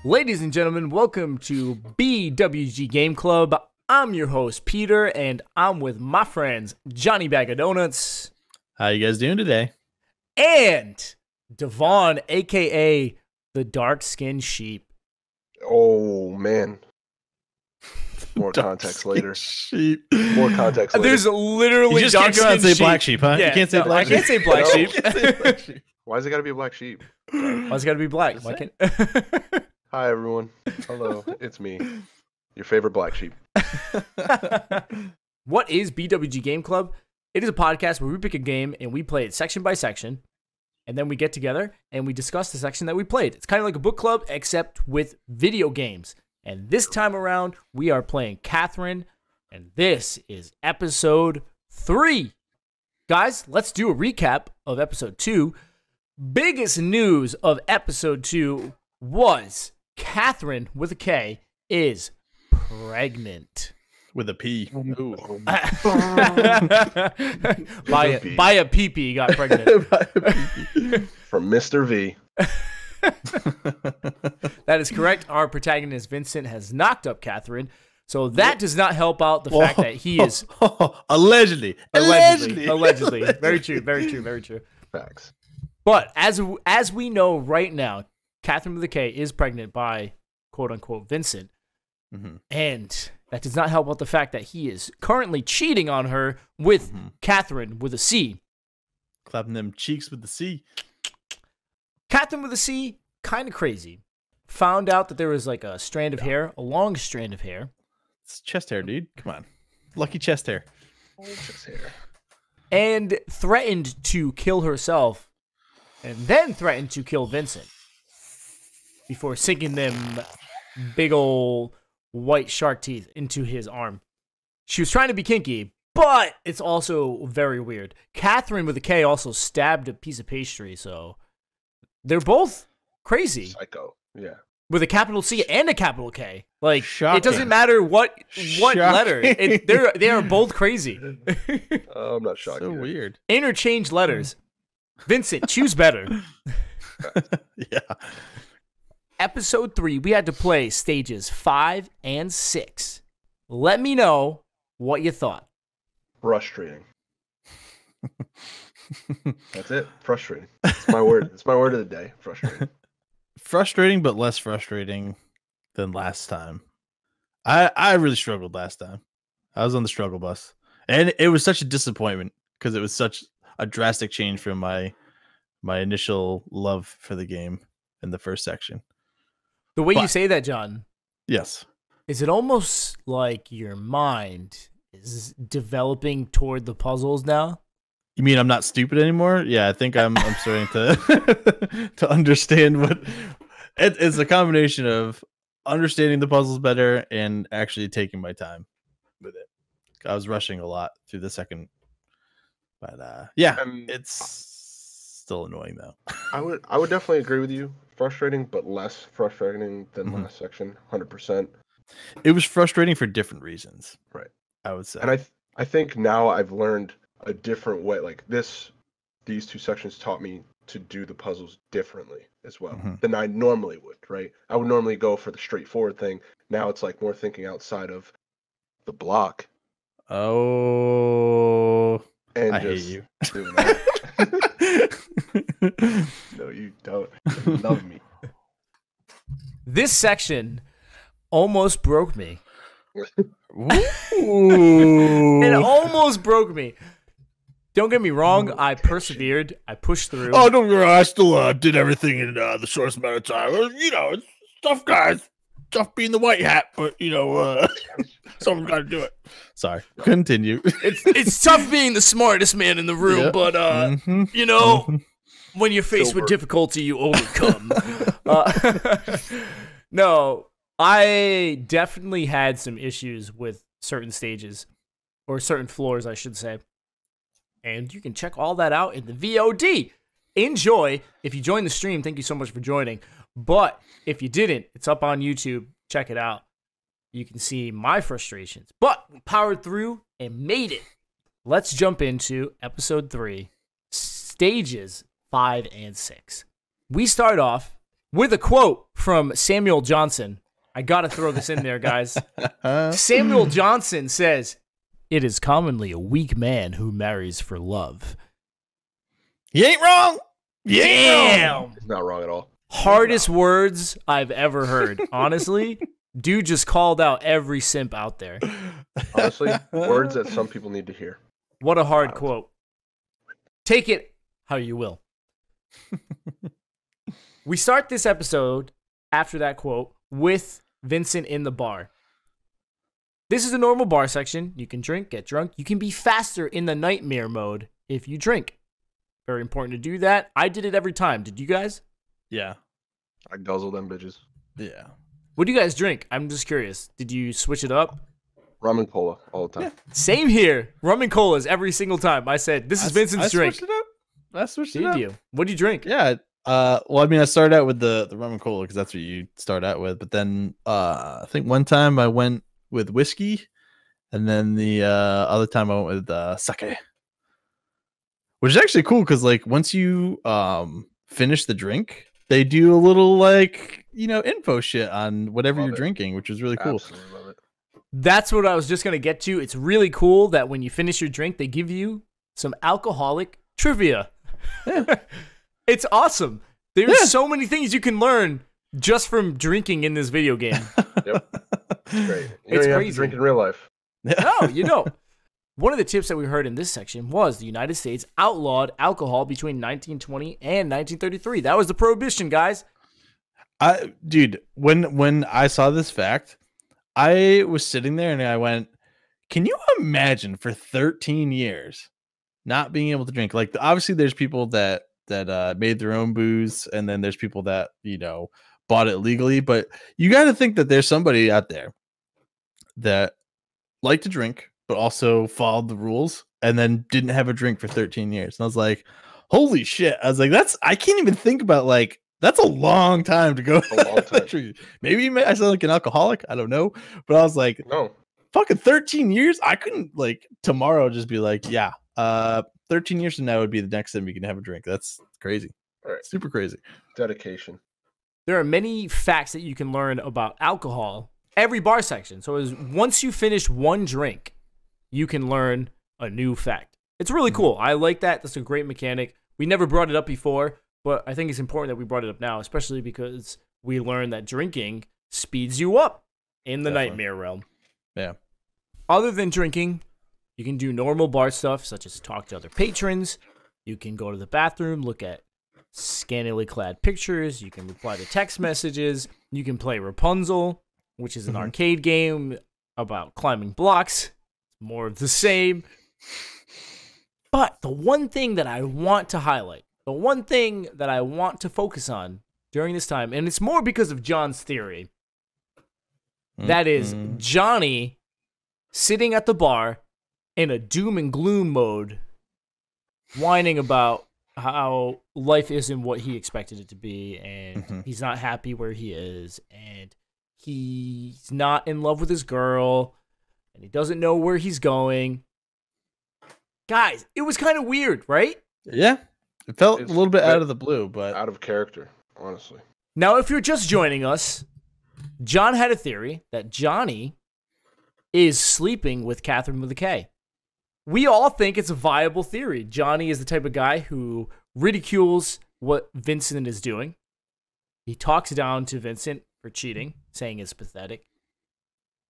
Ladies and gentlemen, welcome to BWG Game Club. I'm your host, Peter, and I'm with my friends, Johnny Bag of Donuts. How you guys doing today? And Devon, a.k.a. the Dark-Skinned Sheep. Oh, man. More context later. Sheep. More context later. There's literally You just can't go out and say black sheep, huh? Yeah, you can't say black sheep. I can't say black No. sheep. You can't say black sheep. Why's it got to be a black sheep? Why's it got to be black? Why can't... Hi, everyone. Hello, it's me, your favorite black sheep. What is BWG Game Club? It is a podcast where we pick a game and we play it section by section, and then we get together and we discuss the section that we played. It's kind of like a book club, except with video games. And this time around, we are playing Catherine, and this is episode 3. Guys, let's do a recap of episode 2. Biggest news of episode 2 was Catherine, with a K, is pregnant. With a P. Ooh. by a pee-pee got pregnant. From Mr. V. That is correct. Our protagonist, Vincent, has knocked up Catherine. So that does not help out the fact that he is... Allegedly. Allegedly. Very true, very true, very true. Facts. But as we know right now, Catherine with a K is pregnant by quote-unquote Vincent. Mm-hmm. And that does not help out the fact that he is currently cheating on her with Catherine with a C. Clapping them cheeks with the C. Catherine with a C, kind of crazy. Found out that there was like a strand of hair, a long strand of hair. It's chest hair, dude. Come on. Lucky chest hair. Just here. And threatened to kill herself. And then threatened to kill Vincent. Before sinking them big ol' white shark teeth into his arm. She was trying to be kinky, but it's also very weird. Catherine with a K also stabbed a piece of pastry, so they're both crazy. Psycho. Yeah. With a capital C and a capital K. Like, Shocking. it doesn't matter what Shocking. letter. They are both crazy. I'm not shocked. So either. weird. Interchange letters. Vincent, choose better. Yeah. Episode 3, we had to play stages 5 and 6. Let me know what you thought. Frustrating. That's it. Frustrating. It's my word. It's my word of the day. Frustrating. Frustrating, but less frustrating than last time. I really struggled last time. I was on the struggle bus. And it was such a disappointment because it was such a drastic change from my initial love for the game in the first section. The way you say that, John, Yes. is it almost like your mind is developing toward the puzzles now? You mean I'm not stupid anymore? Yeah, I think I'm starting to to understand what it's a combination of understanding the puzzles better and actually taking my time with it. I was rushing a lot through the second, but yeah, it's still annoying though. I would definitely agree with you. Frustrating, but less frustrating than last section. 100%. It was frustrating for different reasons. Right. I would say. And I think now I've learned a different way. Like these two sections taught me to do the puzzles differently as well than I normally would, right? I would normally go for the straightforward thing. Now it's like more thinking outside of the block. Oh, And I just hate you. doing that. No, you don't. You love me. This section almost broke me. Ooh. It almost broke me. Don't get me wrong, I persevered. I pushed through. Oh, don't worry. I still did everything in the shortest amount of time. You know, it's tough, guys. Tough being the white hat, but someone's got to do it. Sorry. Continue. It's tough being the smartest man in the room, Yeah. but you know, when you're faced with difficulty, you overcome. No, I definitely had some issues with certain stages, or certain floors, I should say. And you can check all that out in the VOD. Enjoy. If you joined the stream, thank you so much for joining. But if you didn't, it's up on YouTube. Check it out. You can see my frustrations. But we powered through and made it. Let's jump into episode 3, stages 5 and 6. We start off with a quote from Samuel Johnson. I got to throw this in there, guys. Samuel Johnson says, "It is commonly a weak man who marries for love." You ain't wrong. Damn. He's not wrong at all. Hardest words I've ever heard. Honestly, dude just called out every simp out there. Honestly, words that some people need to hear. What a hard quote. Take it how you will. We start this episode after that quote with Vincent in the bar. This is a normal bar section. You can drink, get drunk. You can be faster in the nightmare mode if you drink. Very important to do that. I did it every time. Did you guys? Yeah. I guzzle them bitches. Yeah. What do you guys drink? I'm just curious. Did you switch it up? Rum and cola all the time. Same here. Rum and colas every single time. I said, this is Vincent's drink. I switched it up. Did you? What do you drink? Yeah. Well, I mean, I started out with the rum and cola because that's what you start out with. But then I think one time I went with whiskey, and then the other time I went with sake. Which is actually cool because, like, once you finish the drink, they do a little, like, info shit on whatever you're drinking, which is really cool. Absolutely love it. That's what I was just going to get to. It's really cool that when you finish your drink, they give you some alcoholic trivia. Yeah. It's awesome. There's so many things you can learn just from drinking in this video game. Yep. It's great. You It's don't even have crazy. to drink in real life. No, you don't. One of the tips that we heard in this section was the United States outlawed alcohol between 1920 and 1933. That was the prohibition, guys. Dude, when I saw this fact, I was sitting there and I went, can you imagine for 13 years not being able to drink? Like, obviously there's people that made their own booze, and then there's people that, bought it legally, but you got to think that there's somebody out there that liked to drink, but also followed the rules and then didn't have a drink for 13 years. And I was like, holy shit. I was like, I can't even think about, like, that's a long time to go. A long time. Maybe I sound like an alcoholic. I don't know. But I was like, No. fucking 13 years. I couldn't, like, tomorrow just be like, yeah, 13 years from now would be the next time we can have a drink. That's crazy. All right. Super crazy. Dedication. There are many facts that you can learn about alcohol every bar section. So once you finish one drink, you can learn a new fact. It's really cool. I like that. That's a great mechanic. We never brought it up before, but I think it's important that we brought it up now, especially because we learned that drinking speeds you up in the nightmare realm. Yeah. Other than drinking, you can do normal bar stuff, such as talk to other patrons. You can go to the bathroom, look at scantily clad pictures. You can reply to text messages. You can play Rapunzel, which is an arcade game about climbing blocks. More of the same. But the one thing that I want to highlight, the one thing that I want to focus on during this time, and it's more because of John's theory, that is Johnny sitting at the bar in a doom and gloom mode, whining about how life isn't what he expected it to be, and he's not happy where he is, and he's not in love with his girl, and he doesn't know where he's going. Guys, it was kind of weird, right? Yeah. It felt a little bit out of the blue, but out of character, honestly. Now, if you're just joining us, John had a theory that Johnny is sleeping with Catherine with a K. We all think it's a viable theory. Johnny is the type of guy who ridicules what Vincent is doing. He talks down to Vincent for cheating, saying it's pathetic.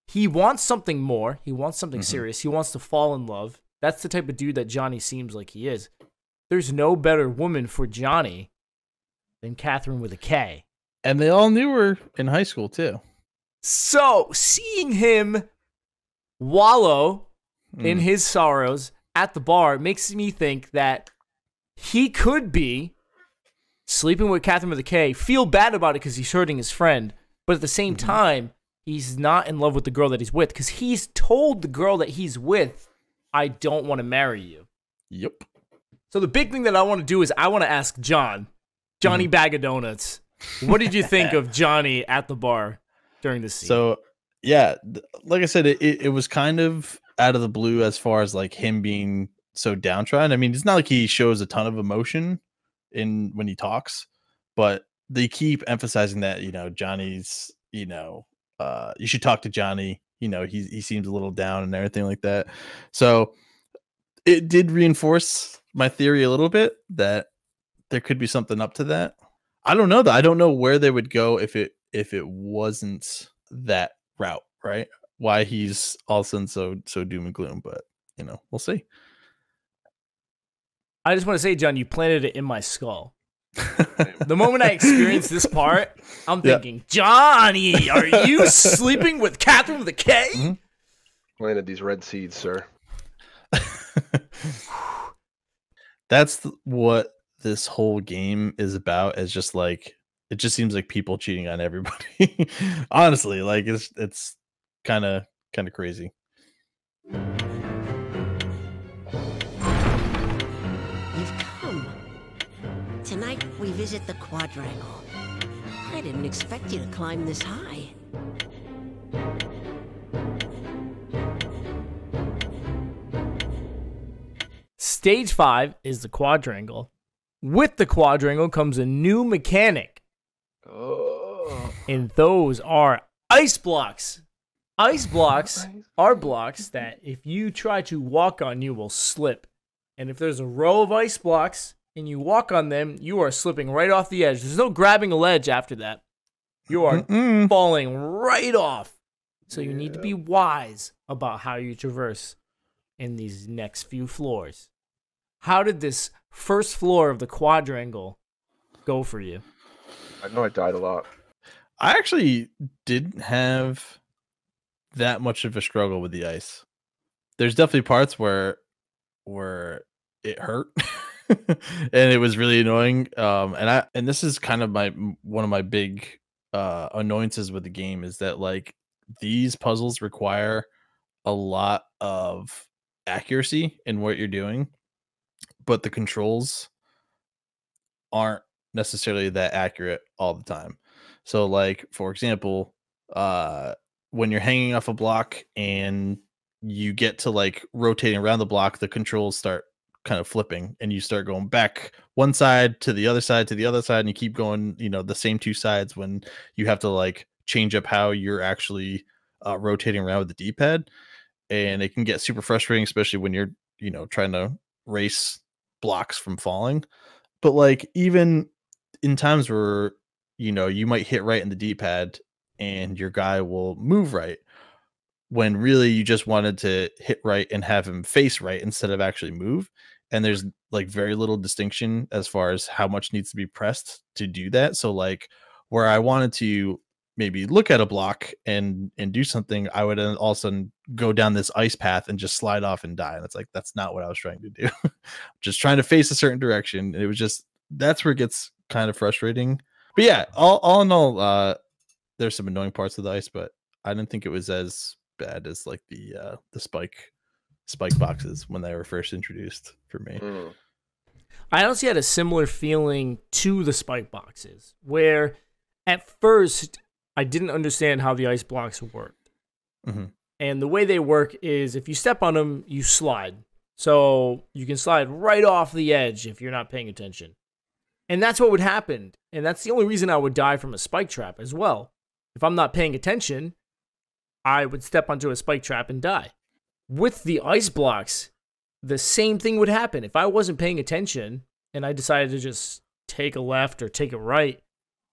He wants something more. He wants something serious. He wants to fall in love. That's the type of dude that Johnny seems like he is. There's no better woman for Johnny than Catherine with a K. And they all knew her in high school, too. So, seeing him wallow in his sorrows at the bar makes me think that he could be sleeping with Catherine with a K, feel bad about it because he's hurting his friend, but at the same time, he's not in love with the girl that he's with because he's told the girl that he's with, I don't want to marry you. Yep. So the big thing that I want to do is I want to ask Johnny Bag of Donuts, what did you think of Johnny at the bar during this scene? So, yeah, like I said, it was kind of out of the blue as far as like him being so downtrodden. I mean, it's not like he shows a ton of emotion when he talks, but they keep emphasizing that, Johnny's, you should talk to Johnny. He seems a little down and everything like that. So it did reinforce my theory a little bit that there could be something up to that. I don't know though. I don't know where they would go if it wasn't that route, right? Why he's all of a sudden so doom and gloom, but we'll see. I just want to say, John, you planted it in my skull. The moment I experienced this part, I'm thinking, Johnny, are you sleeping with Catherine with a K? Mm-hmm. Planted these red seeds, sir. That's what this whole game is about. Is just like, it just seems like people cheating on everybody. Honestly, like it's kind of crazy. You've come. Tonight we visit the Quadrangle. I didn't expect you to climb this high. Stage 5 is the Quadrangle. With the Quadrangle comes a new mechanic. Oh. And those are ice blocks. Ice blocks are blocks that if you try to walk on, you will slip. And if there's a row of ice blocks and you walk on them, you are slipping right off the edge. There's no grabbing a ledge after that. You are falling right off. So you need to be wise about how you traverse in these next few floors. How did this first floor of the Quadrangle go for you? I know I died a lot. I actually didn't have that much of a struggle with the ice. There's definitely parts where it hurt and it was really annoying. And this is kind of one of my big annoyances with the game is that like these puzzles require a lot of accuracy in what you're doing, but the controls aren't necessarily that accurate all the time. So like, for example, when you're hanging off a block and you get to like rotating around the block, the controls start kind of flipping and you start going back one side to the other side to the other side, and you keep going, the same two sides when you have to like change up how you're actually rotating around with the D-pad. And it can get super frustrating, especially when you're, trying to race blocks from falling. But like even in times where, you might hit right in the D-pad and your guy will move right, when really you just wanted to hit right and have him face right instead of actually move. And there's like very little distinction as far as how much needs to be pressed to do that. So like where I wanted to maybe look at a block and do something, I would all of a sudden go down this ice path and just slide off and die. And it's like, that's not what I was trying to do. Just trying to face a certain direction. And it was just, that's where it gets kind of frustrating. But yeah, all in all, there's some annoying parts of the ice, but I didn't think it was as bad as like the spike boxes when they were first introduced for me. I honestly had a similar feeling to the spike boxes, where at first I didn't understand how the ice blocks worked. Mm-hmm. And the way they work is if you step on them, you slide. So you can slide right off the edge if you're not paying attention. And that's what would happen. And that's the only reason I would die from a spike trap as well. If I'm not paying attention, I would step onto a spike trap and die. With the ice blocks, the same thing would happen. If I wasn't paying attention and I decided to just take a left or take a right,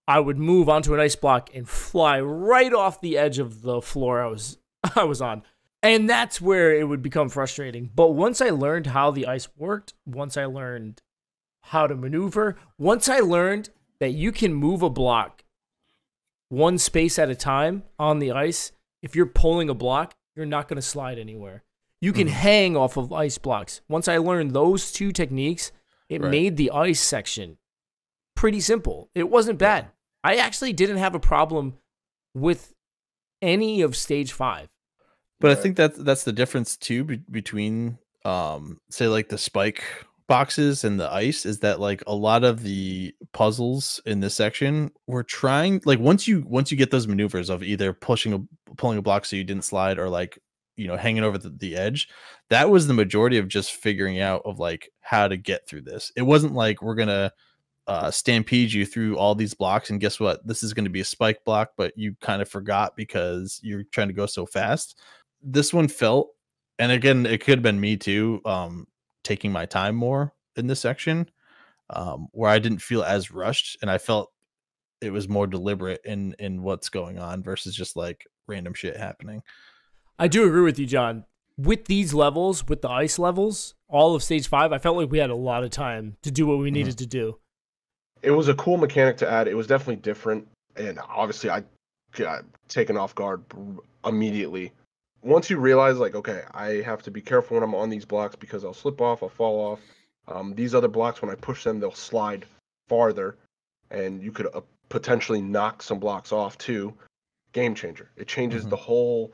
I would move onto an ice block and fly right off the edge of the floor I was on. And that's where it would become frustrating. But once I learned how the ice worked, once I learned how to maneuver, once I learned that you can move a block one space at a time on the ice, if you're pulling a block, you're not going to slide anywhere. You can hang off of ice blocks. Once I learned those two techniques, it made the ice section pretty simple. It wasn't bad. I actually didn't have a problem with any of stage 5. But I think that's the difference too between say like the spike boxes and the ice, is that like a lot of the puzzles in this section were trying, like once you get those maneuvers of either pulling a block so you didn't slide, or like hanging over the edge, that was the majority of just figuring out of like how to get through this. It wasn't like we're gonna stampede you through all these blocks, and guess what? This is going to be a spike block, but you kind of forgot because you're trying to go so fast. This one felt, and again, it could have been me too, taking my time more in this section, where I didn't feel as rushed, and I felt it was more deliberate in what's going on versus just like random shit happening. I do agree with you, John. With these levels, with the ice levels, all of stage 5, I felt like we had a lot of time to do what we needed to do. It was a cool mechanic to add. It was definitely different, and obviously I got taken off guard immediately. Once you realize, like, okay, I have to be careful when I'm on these blocks because I'll slip off, I'll fall off. These other blocks, when I push them, they'll slide farther, and you could potentially knock some blocks off too. Game changer. It changes the whole,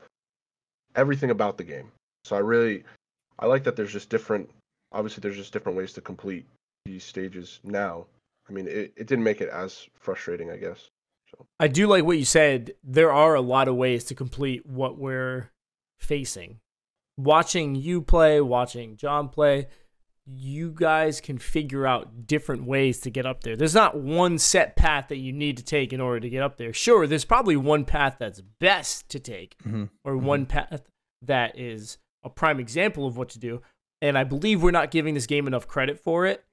everything about the game. So I like that there's just different, obviously there's just different ways to complete these stages now. I mean, it didn't make it as frustrating, I guess. So. I do like what you said. There are a lot of ways to complete what we're facing. Watching you play, watching John play, you guys can figure out different ways to get up there. There's not one set path that you need to take in order to get up there. Sure, there's probably one path that's best to take, or one path that is a prime example of what to do. And I believe we're not giving this game enough credit for it.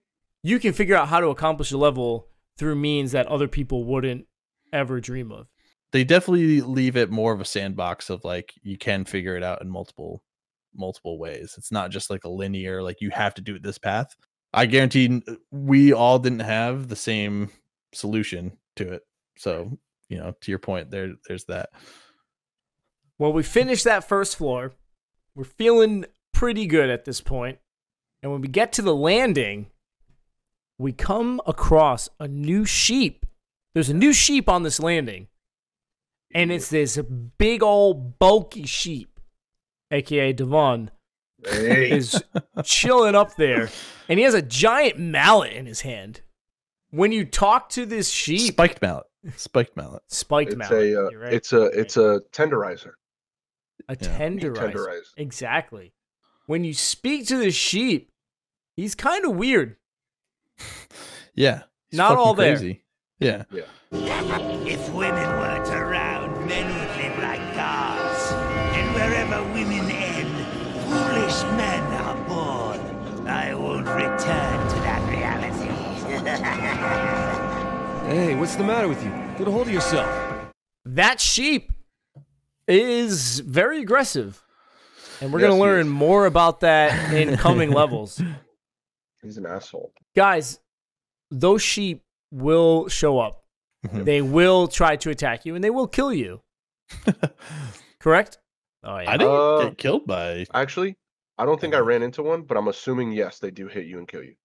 You can figure out how to accomplish a level through means that other people wouldn't ever dream of. They definitely leave it more of a sandbox of like, you can figure it out in multiple ways. It's not just like a linear, like you have to do it this path. I guarantee we all didn't have the same solution to it. So, you know, to your point, there's that. Well, we finished that first floor. We're feeling pretty good at this point. And when we get to the landing, we come across a new sheep. There's a new sheep on this landing. And it's this big old bulky sheep, a.k.a. Devon, is chilling up there. And he has a giant mallet in his hand. When you talk to this sheep... Spiked mallet. Spiked mallet. You're right. It's a tenderizer. A tenderizer. Exactly. When you speak to the sheep, he's kind of weird. Yeah. Not all crazy. there. Yeah. If women weren't around, men would live like gods. And wherever women end, foolish men are born. I won't return to that reality. Hey, what's the matter with you? Get a hold of yourself. That sheep is very aggressive. And we're going to learn more about that in coming levels. He's an asshole. Guys, those sheep will show up. They will try to attack you, and they will kill you. Correct? Oh, yeah. I didn't get killed by... Actually, I don't think I ran into one, but I'm assuming, yes, they do hit you and kill you.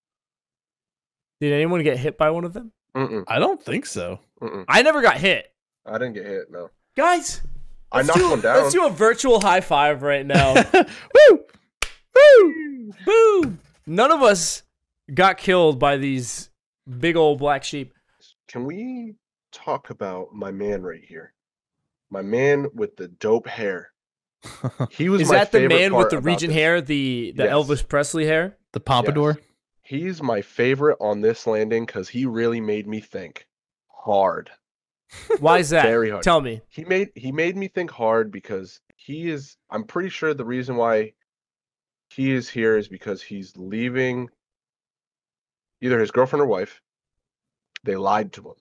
Did anyone get hit by one of them? I don't think so. I never got hit. I didn't get hit, no. Guys, I knocked one down. Let's do a virtual high five right now. Woo! Woo! Boom! None of us got killed by these big old black sheep. Can we talk about my man right here? My man with the dope hair. He was Is my that the favorite man part with the about Regent this. hair, the Yes. Elvis Presley hair? The pompadour? Yes. He's my favorite on this landing because he really made me think hard. Why is that? Very hard. Tell me. He made me think hard because I'm pretty sure the reason why he is here is because he's leaving either his girlfriend or wife. They lied to him.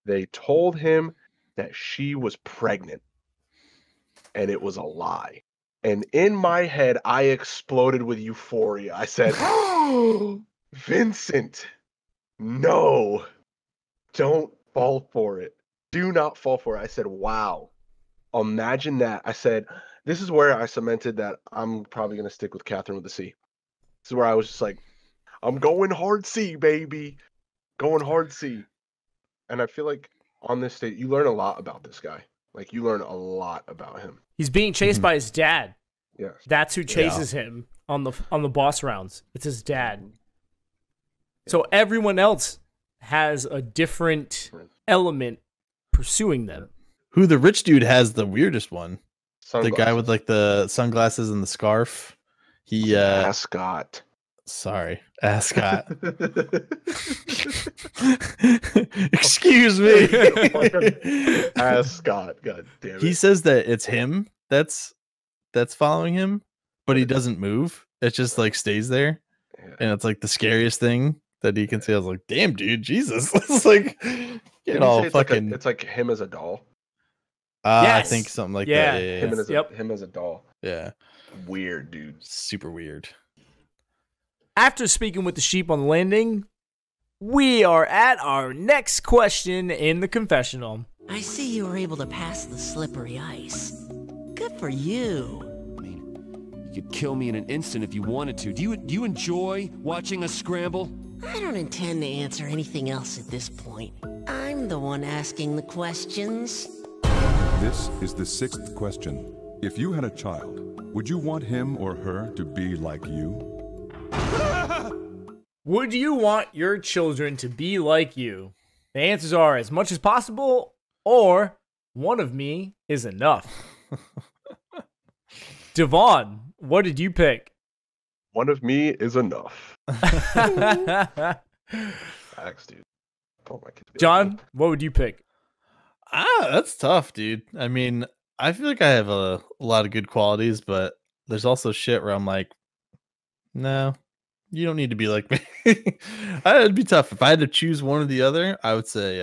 They told him that she was pregnant, and it was a lie. And in my head, I exploded with euphoria. I said, "Oh, Vincent, no, don't fall for it. Do not fall for it." I said, wow, imagine that. I said, this is where I cemented that I'm probably going to stick with Catherine with the C. This is where I was just like, I'm going hard C, baby. Going hard C. And I feel like on this stage, you learn a lot about this guy. Like, you learn a lot about him. He's being chased by his dad. Yes. That's who chases him on the boss rounds. It's his dad. So everyone else has a different element pursuing them. Who the rich dude has the weirdest one? Sunglasses. The guy with like the sunglasses and the scarf. He Ascot. Sorry, Ascot. Excuse me. Ask Scott. God damn it. He says that it's him that's following him, but he doesn't move. It just like stays there. Yeah. And it's like the scariest thing that he can say. I was like, damn, dude, Jesus. It's like Didn't all he say it's like fucking it's like him as a doll. I Yes. think something like Yeah. that. Yeah, Him as a doll. yeah. Weird, dude. Super weird. After speaking with the sheep on the landing, we are at our next question in the confessional. I see you were able to pass the slippery ice. Good for you. I mean, you could kill me in an instant if you wanted to. Do you enjoy watching us scramble? I don't intend to answer anything else at this point. I'm the one asking the questions. This is the 6th question. If you had a child, would you want him or her to be like you? Would you want your children to be like you? The answers are as much as possible, or one of me is enough. Devon, what did you pick? One of me is enough. Facts, dude. Oh my kids. John, what would you pick? That's tough, dude. I mean, I feel like I have a lot of good qualities, but there's also shit where I'm like, no, you don't need to be like me. It'd be tough. If I had to choose one or the other, I would say,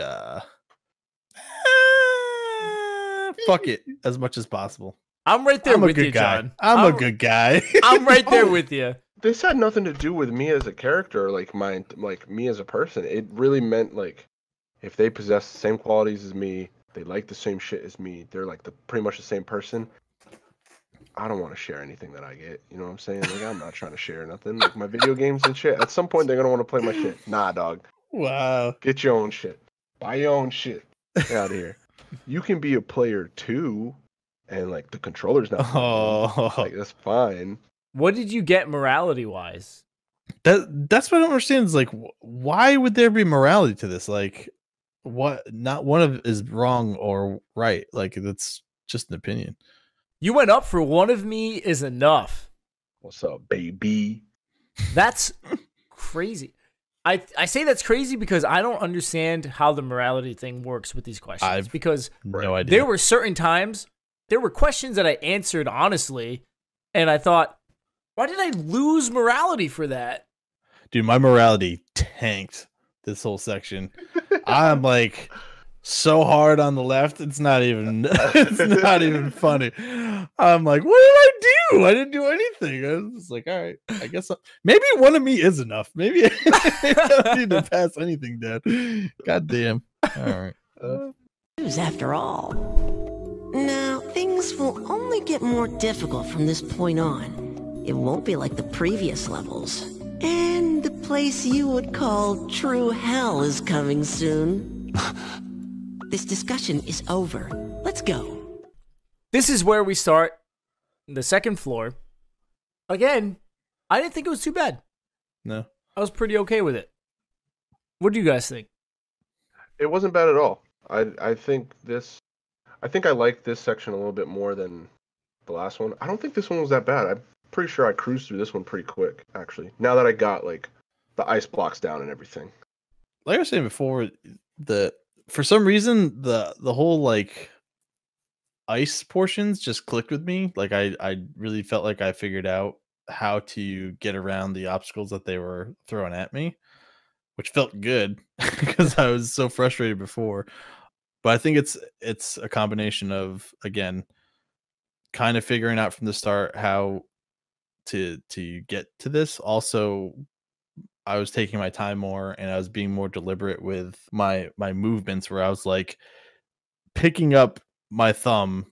fuck it as much as possible. I'm right there I'm a with good you, guy. John. I'm a good guy. I'm right there with you. This had nothing to do with me as a character, like me as a person. It really meant like if they possess the same qualities as me, they like the same shit as me, they're like pretty much the same person. I don't want to share anything that I get. You know what I'm saying? Like I'm not trying to share nothing. Like my video games and shit. At some point they're gonna want to play my shit. Nah, dog. Wow. Get your own shit. Buy your own shit. Get out of here. You can be a player too, and like the controller's not. Like that's fine. What did you get morality-wise? That's what I don't understand. Is like, why would there be morality to this? Like, what? Not one of is wrong or right. Like, that's just an opinion. You went up for one of me is enough. What's up, baby? That's crazy. I say that's crazy because I don't understand how the morality thing works with these questions. Because no idea. there were certain times, there were questions that I answered honestly, and I thought, why did I lose morality for that? Dude, my morality tanked this whole section. I'm like so hard on the left. It's not even funny. I'm like, what did I do? I didn't do anything. I was just like, all right, I guess maybe one of me is enough. Maybe I don't need to pass anything down. God damn. All right. After all. Now, things will only get more difficult from this point on. It won't be like the previous levels. And the place you would call true hell is coming soon. This discussion is over. Let's go. This is where we start. The second floor. Again, I didn't think it was too bad. No. I was pretty okay with it. What do you guys think? It wasn't bad at all. I think I like this section a little bit more than the last one. I don't think this one was that bad. I'm pretty sure I cruised through this one pretty quick, actually. Now that I got like the ice blocks down and everything. Like I was saying before, for some reason the whole like ice portions just clicked with me. Like I really felt like I figured out how to get around the obstacles that they were throwing at me, which felt good because I was so frustrated before. But I think it's a combination of, again, kind of figuring out from the start how to get to this. Also, I was taking my time more and I was being more deliberate with my movements, where I was like picking up my thumb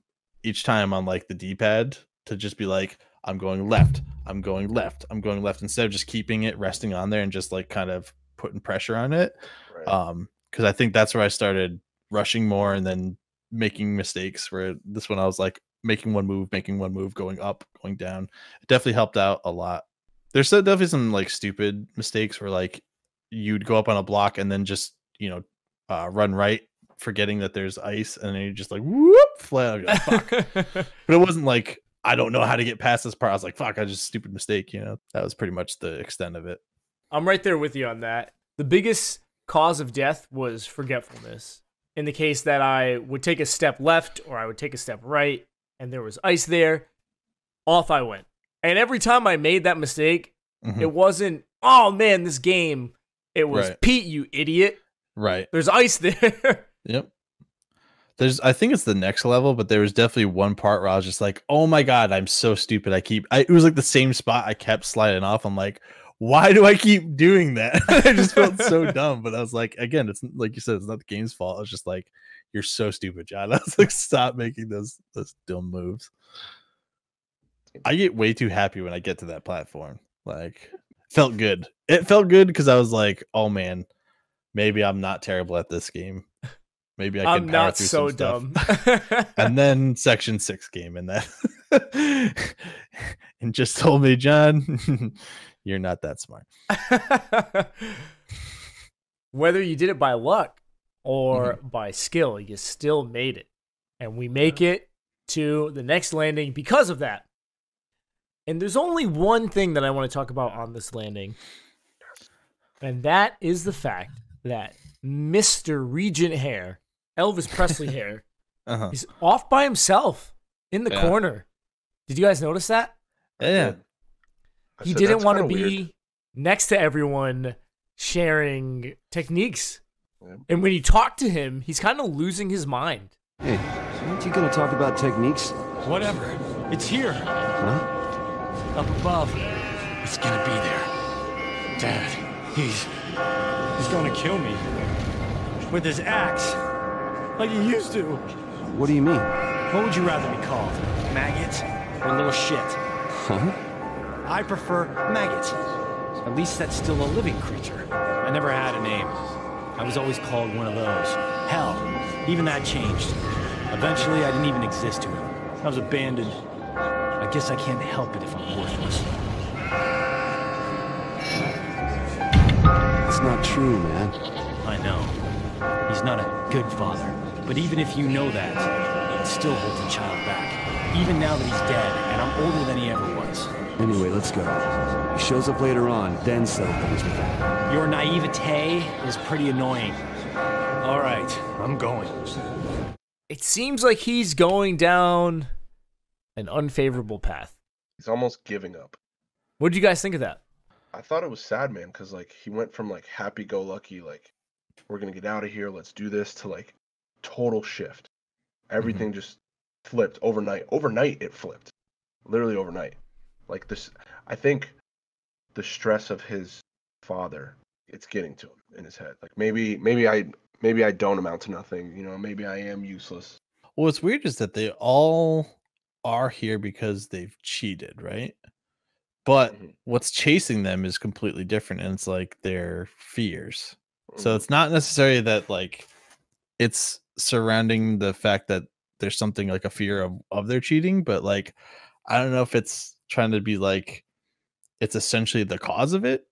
each time on like the D-pad to just be like, I'm going left, I'm going left, I'm going left, instead of just keeping it resting on there and just like kind of putting pressure on it. Right. Because I think that's where I started rushing more and then making mistakes, where this one I was like making one move, going up, going down. It definitely helped out a lot. There's definitely some like stupid mistakes where like you'd go up on a block and then just, run right, forgetting that there's ice, and then you're just like whoop, flat. Like, fuck. But it wasn't like I don't know how to get past this part. I was like, fuck, I just stupid mistake. That was pretty much the extent of it. I'm right there with you on that. The biggest cause of death was forgetfulness. In the case that I would take a step left or I would take a step right and there was ice there, off I went. And every time I made that mistake, it wasn't, oh man, this game. It was, Pete, you idiot. Right. There's ice there. Yep. I think it's the next level, but there was definitely one part where I was just like, oh my God, I'm so stupid. It was like the same spot I kept sliding off. I'm like, why do I keep doing that? I just felt so dumb. But I was like, again, it's like you said, it's not the game's fault. It's just like, you're so stupid, John. I was like, stop making those dumb moves. I get way too happy when I get to that platform. Like, felt good. It felt good because I was like, oh man, maybe I'm not terrible at this game. Maybe I can I'm power not through so some dumb. stuff. And then Section 6 came and that and just told me, John, you're not that smart. Whether you did it by luck or by skill, you still made it. And we make it to the next landing because of that. And there's only one thing that I want to talk about on this landing. And that is the fact that Mr. Regent Hair, Elvis Presley Hair, he's off by himself in the corner. Did you guys notice that? Yeah. He didn't want to be next to everyone sharing techniques. Yeah. And when you talk to him, he's kind of losing his mind. Hey, aren't you going to talk about techniques? Whatever. It's here. Huh? Up above. It's going to be there. Dad, he's going to kill me. With his axe. Like he used to. What do you mean? What would you rather be called? Maggot or little shit? Huh? I prefer maggot. At least that's still a living creature. I never had a name. I was always called one of those. Hell, even that changed. Eventually, I didn't even exist to him. I was abandoned. I guess I can't help it if I'm worthless. It's not true, man. I know. He's not a good father. But even if you know that, it still holds a child back. Even now that he's dead, and I'm older than he ever was. Anyway, let's go. He shows up later on, then settle things with him. Your naivete is pretty annoying. All right, I'm going. It seems like he's going down an unfavorable path. He's almost giving up. What did you guys think of that? I thought it was sad, man, because like he went from like happy-go-lucky, like we're gonna get out of here, let's do this, to like total shift. Everything just flipped overnight. Overnight, it flipped. Literally overnight. Like this, I think the stress of his father, it's getting to him in his head. Like maybe I don't amount to nothing. You know, maybe I am useless. Well, what's weird is that they all are here because they've cheated, right? But what's chasing them is completely different, and it's like their fears. So it's not necessarily that like it's surrounding the fact that there's something like a fear of their cheating, but like I don't know if it's trying to be like it's essentially the cause of it.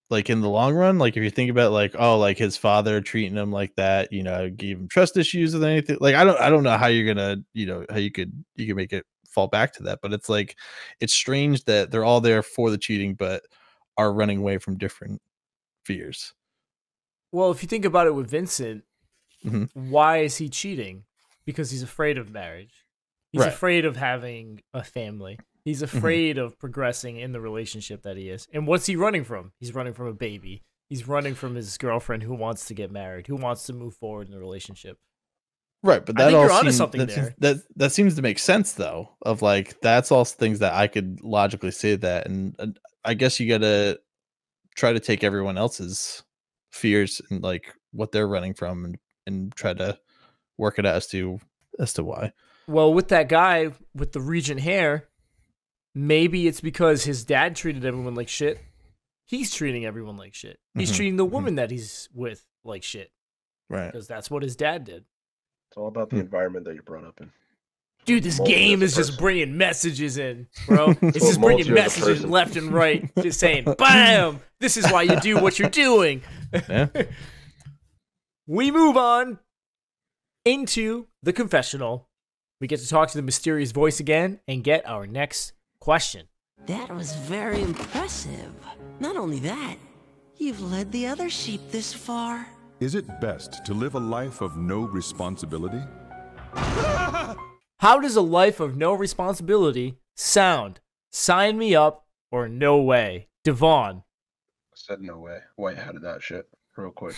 Like in the long run, like if you think about like, oh, like his father treating him like that, you know, gave him trust issues with anything. Like I don't know how you're gonna, you know, how you could make it fall back to that. But it's like it's strange that they're all there for the cheating, but are running away from different fears. Well, if you think about it with Vincent, why is he cheating? Because he's afraid of marriage. He's afraid of having a family. He's afraid of progressing in the relationship that he is. And what's he running from? He's running from a baby. He's running from his girlfriend who wants to get married, who wants to move forward in the relationship. Right, but that I think all you're onto seems, something there. That seems to make sense though. Of like that's all things that I could logically say that, and I guess you gotta try to take everyone else's fears and like what they're running from and try to work it out as to why. Well, with that guy with the Regent hair, maybe it's because his dad treated everyone like shit. He's treating everyone like shit. He's treating the woman that he's with like shit. Right. Because that's what his dad did. It's all about the environment that you're brought up in. Dude, this game is just bringing messages in, bro. It's just bringing messages left and right. Just saying, bam! This is why you do what you're doing. Yeah. We move on into the confessional. We get to talk to the mysterious voice again and get our next question. That was very impressive. Not only that, You've led the other sheep this far. Is it best to live a life of no responsibility? How does a life of no responsibility sound? Sign me up or no way? Devon. I said no way. White-hatted that shit real quick.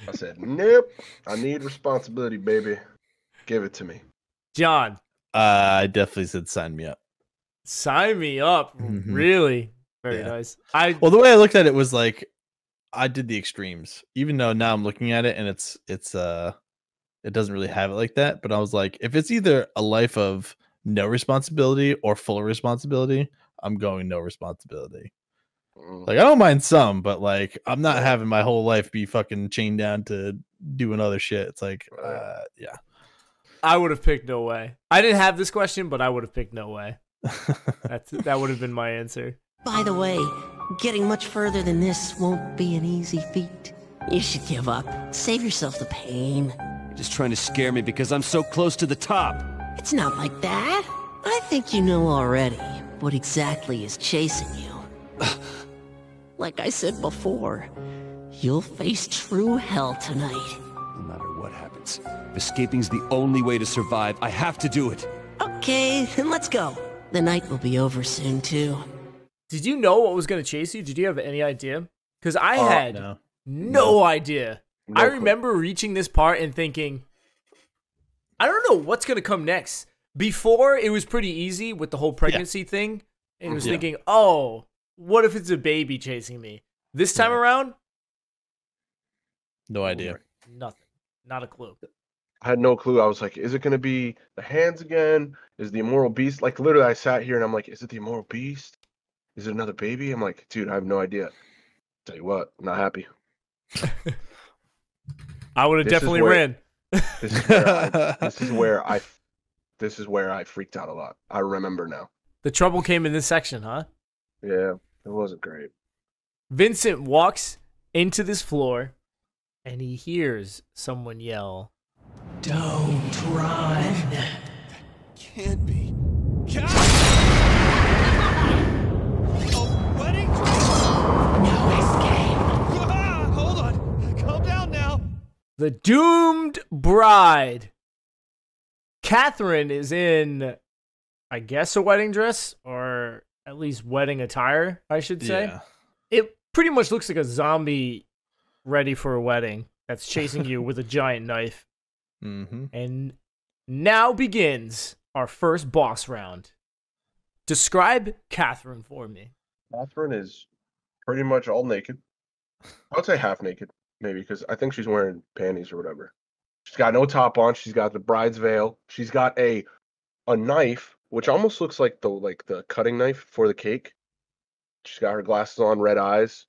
I said, nope. I need responsibility, baby. Give it to me. John. I definitely said sign me up. Sign me up. Really? Very nice. Well, the way I looked at it was like I did the extremes, even though now I'm looking at it and it doesn't really have it like that. But I was like, if it's either a life of no responsibility or full responsibility, I'm going no responsibility. Like, I don't mind some, but like, I'm not having my whole life be fucking chained down to doing other shit. It's like, yeah. I would have picked no way. I didn't have this question, but I would have picked no way. That would have been my answer. By the way, getting much further than this won't be an easy feat. You should give up. Save yourself the pain. You're just trying to scare me because I'm so close to the top. It's not like that. I think you know already what exactly is chasing you. Like I said before, you'll face true hell tonight. No matter what happens, if escaping's the only way to survive, I have to do it. Okay, then let's go. The night will be over soon, too. Did you know what was going to chase you? Did you have any idea? Because I had no idea. No I clue. remember reaching this part and thinking, I don't know what's going to come next. Before, it was pretty easy with the whole pregnancy thing. And I was thinking, oh, what if it's a baby chasing me? This time around? No idea. Nothing. Not a clue. I had no clue. I was like, is it going to be the hands again? Is the immoral beast? Like, literally, I sat here and I'm like, is it the immoral beast? Is it another baby? I'm like, dude, I have no idea. Tell you what, I'm not happy. I would have definitely ran. This is where I freaked out a lot. I remember now. The trouble came in this section, huh? Yeah, it wasn't great. Vincent walks into this floor and he hears someone yell, "Don't run." Can't be. Oh, wedding dress! No escape! Hold on. Calm down now. The doomed bride. Catherine is in, I guess, a wedding dress, or at least wedding attire, I should say. Yeah. It pretty much looks like a zombie ready for a wedding that's chasing you with a giant knife. And now begins our first boss round. Describe Catherine for me. Catherine is pretty much all naked. I would say half naked, maybe, because I think she's wearing panties or whatever. She's got no top on. She's got the bride's veil. She's got a knife, which almost looks like the cutting knife for the cake. She's got her glasses on, red eyes,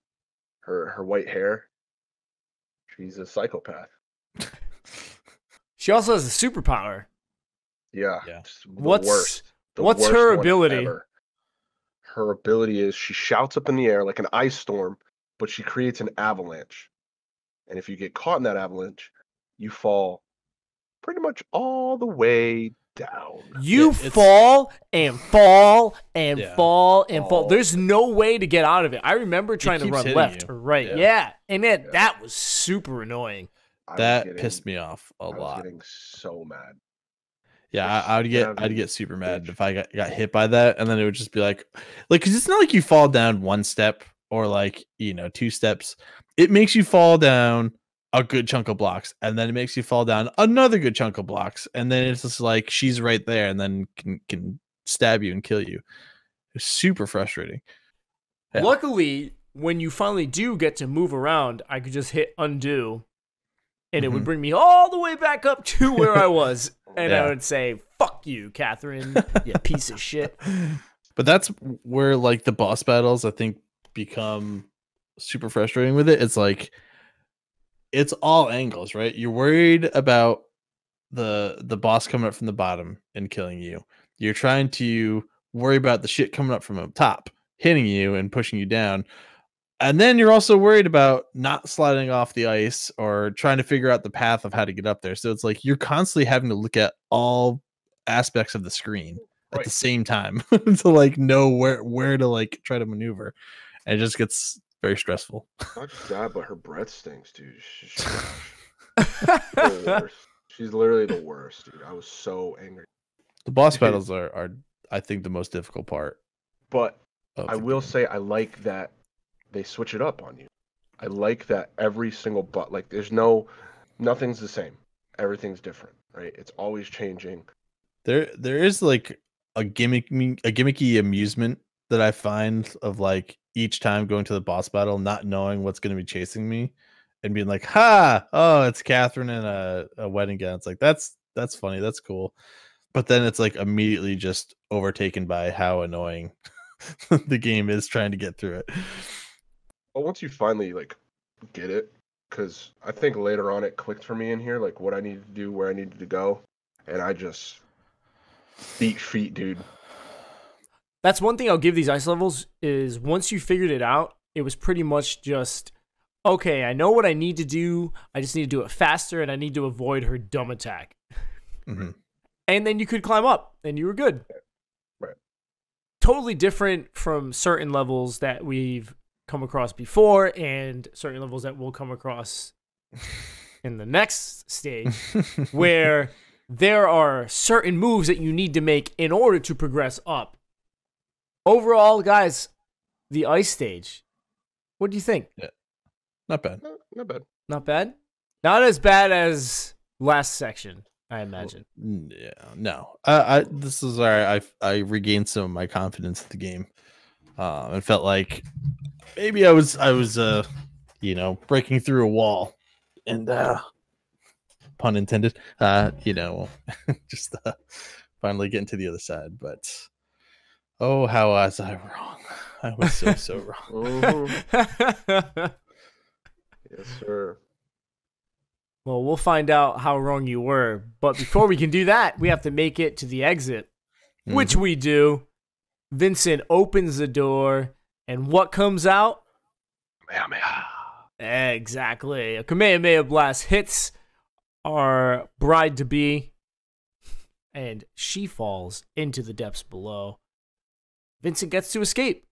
her white hair. She's a psychopath. She also has a superpower. Yeah. What's worst her one ability? ever. Her ability is she shouts up in the air like an ice storm, but she creates an avalanche. And if you get caught in that avalanche, you fall pretty much all the way down. You fall and fall and fall and fall. There's no way to get out of it. I remember trying to run left or right. Yeah. And man, that was super annoying. That pissed me off a lot. I was getting so mad. Yeah, I'd get super mad if I got hit by that, and then it would just be like, because it's not like you fall down one step or like 2 steps. It makes you fall down a good chunk of blocks, and then it makes you fall down another good chunk of blocks, and then it's just like she's right there, and then can stab you and kill you. It's super frustrating. Yeah. Luckily, when you finally do get to move around, I could just hit undo, and it would bring me all the way back up to where I was. And I would say, fuck you, Catherine, you piece of shit. But that's where like the boss battles, I think, become super frustrating with it. It's like, it's all angles, right? You're worried about the boss coming up from the bottom and killing you. You're trying to worry about the shit coming up from up top, hitting you and pushing you down. And then you're also worried about not sliding off the ice or trying to figure out the path of how to get up there. So it's like you're constantly having to look at all aspects of the screen at the same time to like know where to like try to maneuver. And it just gets very stressful. Not just that, but her breath stinks, dude. She's the worst. She's literally the worst, dude. I was so angry. The boss battles are I think the most difficult part. But I will say I like that they switch it up on you. I like that every single like nothing's the same. Everything's different, right? It's always changing. There is like a gimmicky amusement that I find of like each time going to the boss battle, not knowing what's going to be chasing me and being like, ha, oh, it's Catherine in a wedding gown. It's like, that's funny. That's cool. But then it's like immediately just overtaken by how annoying the game is trying to get through it. Well, once you finally like get it, because I think later on it clicked for me in here, like what I needed to do, where I needed to go, and I just beat feet, dude. That's one thing I'll give these ice levels is once you figured it out, it was pretty much just, okay, I know what I need to do. I just need to do it faster, and I need to avoid her dumb attack. Mm-hmm. And then you could climb up, and you were good. Right. Totally different from certain levels that we've come across before and certain levels that we'll come across in the next stage where there are certain moves that you need to make in order to progress up. Overall, guys, the ice stage, what do you think? Yeah. Not bad. Not bad. Not bad? Not as bad as last section, I imagine. Yeah, no. This is where I regained some of my confidence in the game. It felt like maybe I was breaking through a wall, and pun intended. Just finally getting to the other side. But oh, how was I wrong? I was so wrong. Yes, sir. Well, we'll find out how wrong you were. But before we can do that, we have to make it to the exit, which we do. Vincent opens the door, and what comes out? Kamehameha. Exactly. A Kamehameha blast hits our bride-to-be, and she falls into the depths below. Vincent gets to escape.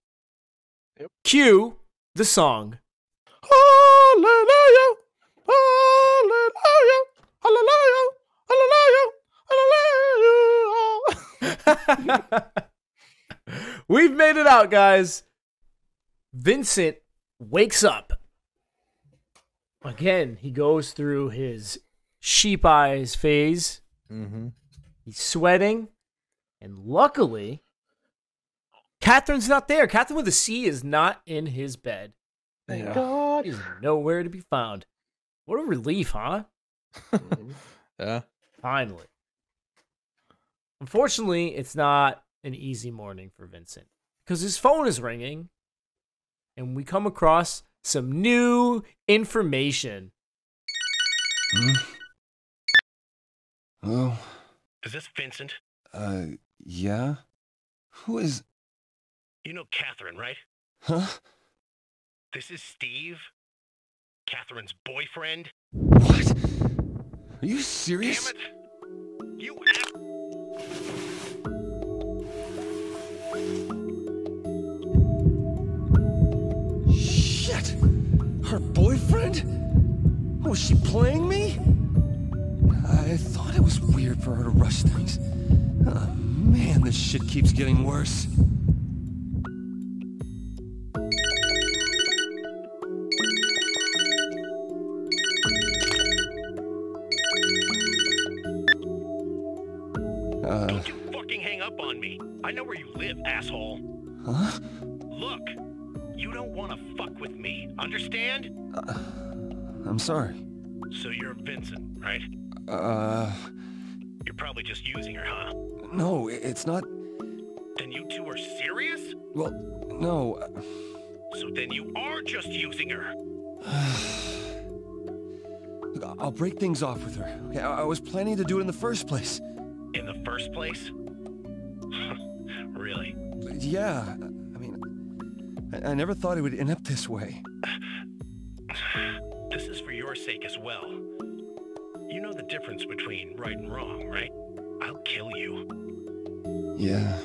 Yep. Cue the song. Hallelujah! Hallelujah! Hallelujah! Hallelujah! We've made it out, guys. Vincent wakes up. Again, he goes through his sheep eyes phase. Mm-hmm. He's sweating. And luckily, Catherine's not there. Catherine with a C is not in his bed. Thank God. He's nowhere to be found. What a relief, huh? Yeah. Finally. Unfortunately, it's not an easy morning for Vincent because his phone is ringing and we come across some new information. Hello? Is this Vincent? Yeah? Who is... You know Catherine, right? Huh? This is Steve, Catherine's boyfriend. What? Are you serious? Damn it! You Shit! Her boyfriend? Was she playing me? I thought it was weird for her to rush things. Oh, man, this shit keeps getting worse. Don't you fucking hang up on me. I know where you live, asshole. Huh? Look, you don't want to fuck with me, understand? I'm sorry. So you're Vincent, right? You're probably just using her, huh? No, it's not... Then you two are serious? Well, no. So then you are just using her. I'll break things off with her. Okay, I was planning to do it in the first place. In the first place? Really? Yeah, I mean, I never thought it would end up this way. This is for your sake as well. You know the difference between right and wrong, right? I'll kill you. Yeah.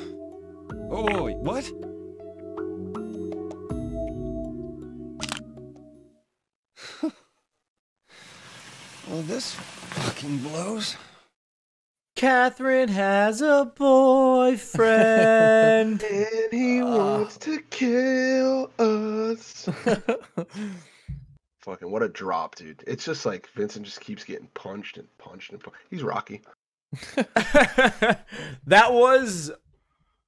Oh, wait, what? Well, this fucking blows. Catherine has a boyfriend. And he wants to kill us. Fucking what a drop, dude. It's just like Vincent just keeps getting punched and punched and punched. He's Rocky. That was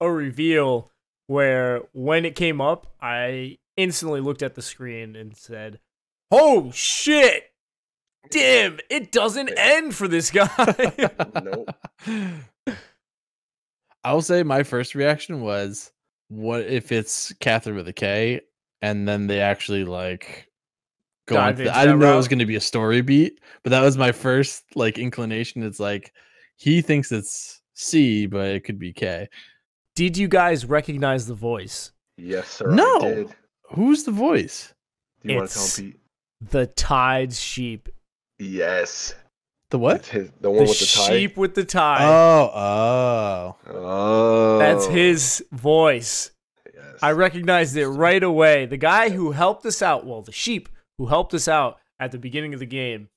a reveal where when it came up, I instantly looked at the screen and said, "Oh shit! Damn, it doesn't end for this guy." Nope. I'll say my first reaction was, what if it's Catherine with a K, and then they actually like go on. I didn't know it was going to be a story beat, but that was my first like inclination. It's like he thinks it's C, but it could be K. Did you guys recognize the voice? Yes, sir. No. I did. Who's the voice? Do you want to tell him, Pete? The Tide's sheep. Yes. The what? The one with the tie. Sheep with the tie. Oh. That's his voice. Yes. I recognized it right away. The guy who helped us out, well, the sheep who helped us out at the beginning of the game,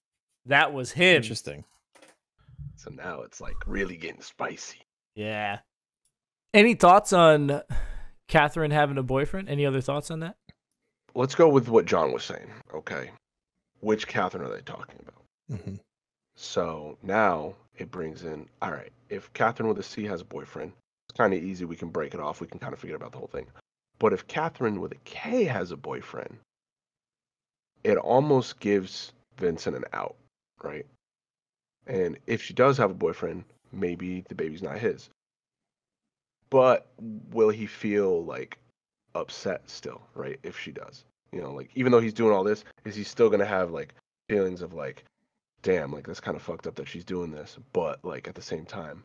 that was him. Interesting. So now it's like really getting spicy. Yeah. Any thoughts on Catherine having a boyfriend? Any other thoughts on that? Let's go with what John was saying. Okay. Which Catherine are they talking about? Mm-hmm. So now it brings in, all right, if Catherine with a C has a boyfriend, it's kind of easy. We can break it off. We can kind of forget about the whole thing. But if Catherine with a K has a boyfriend, it almost gives Vincent an out, right? And if she does have a boyfriend, maybe the baby's not his. But will he feel like upset still, right? If she does, you know, like even though he's doing all this, is he still gonna have like feelings of like, damn, like that's kind of fucked up that she's doing this, but like at the same time,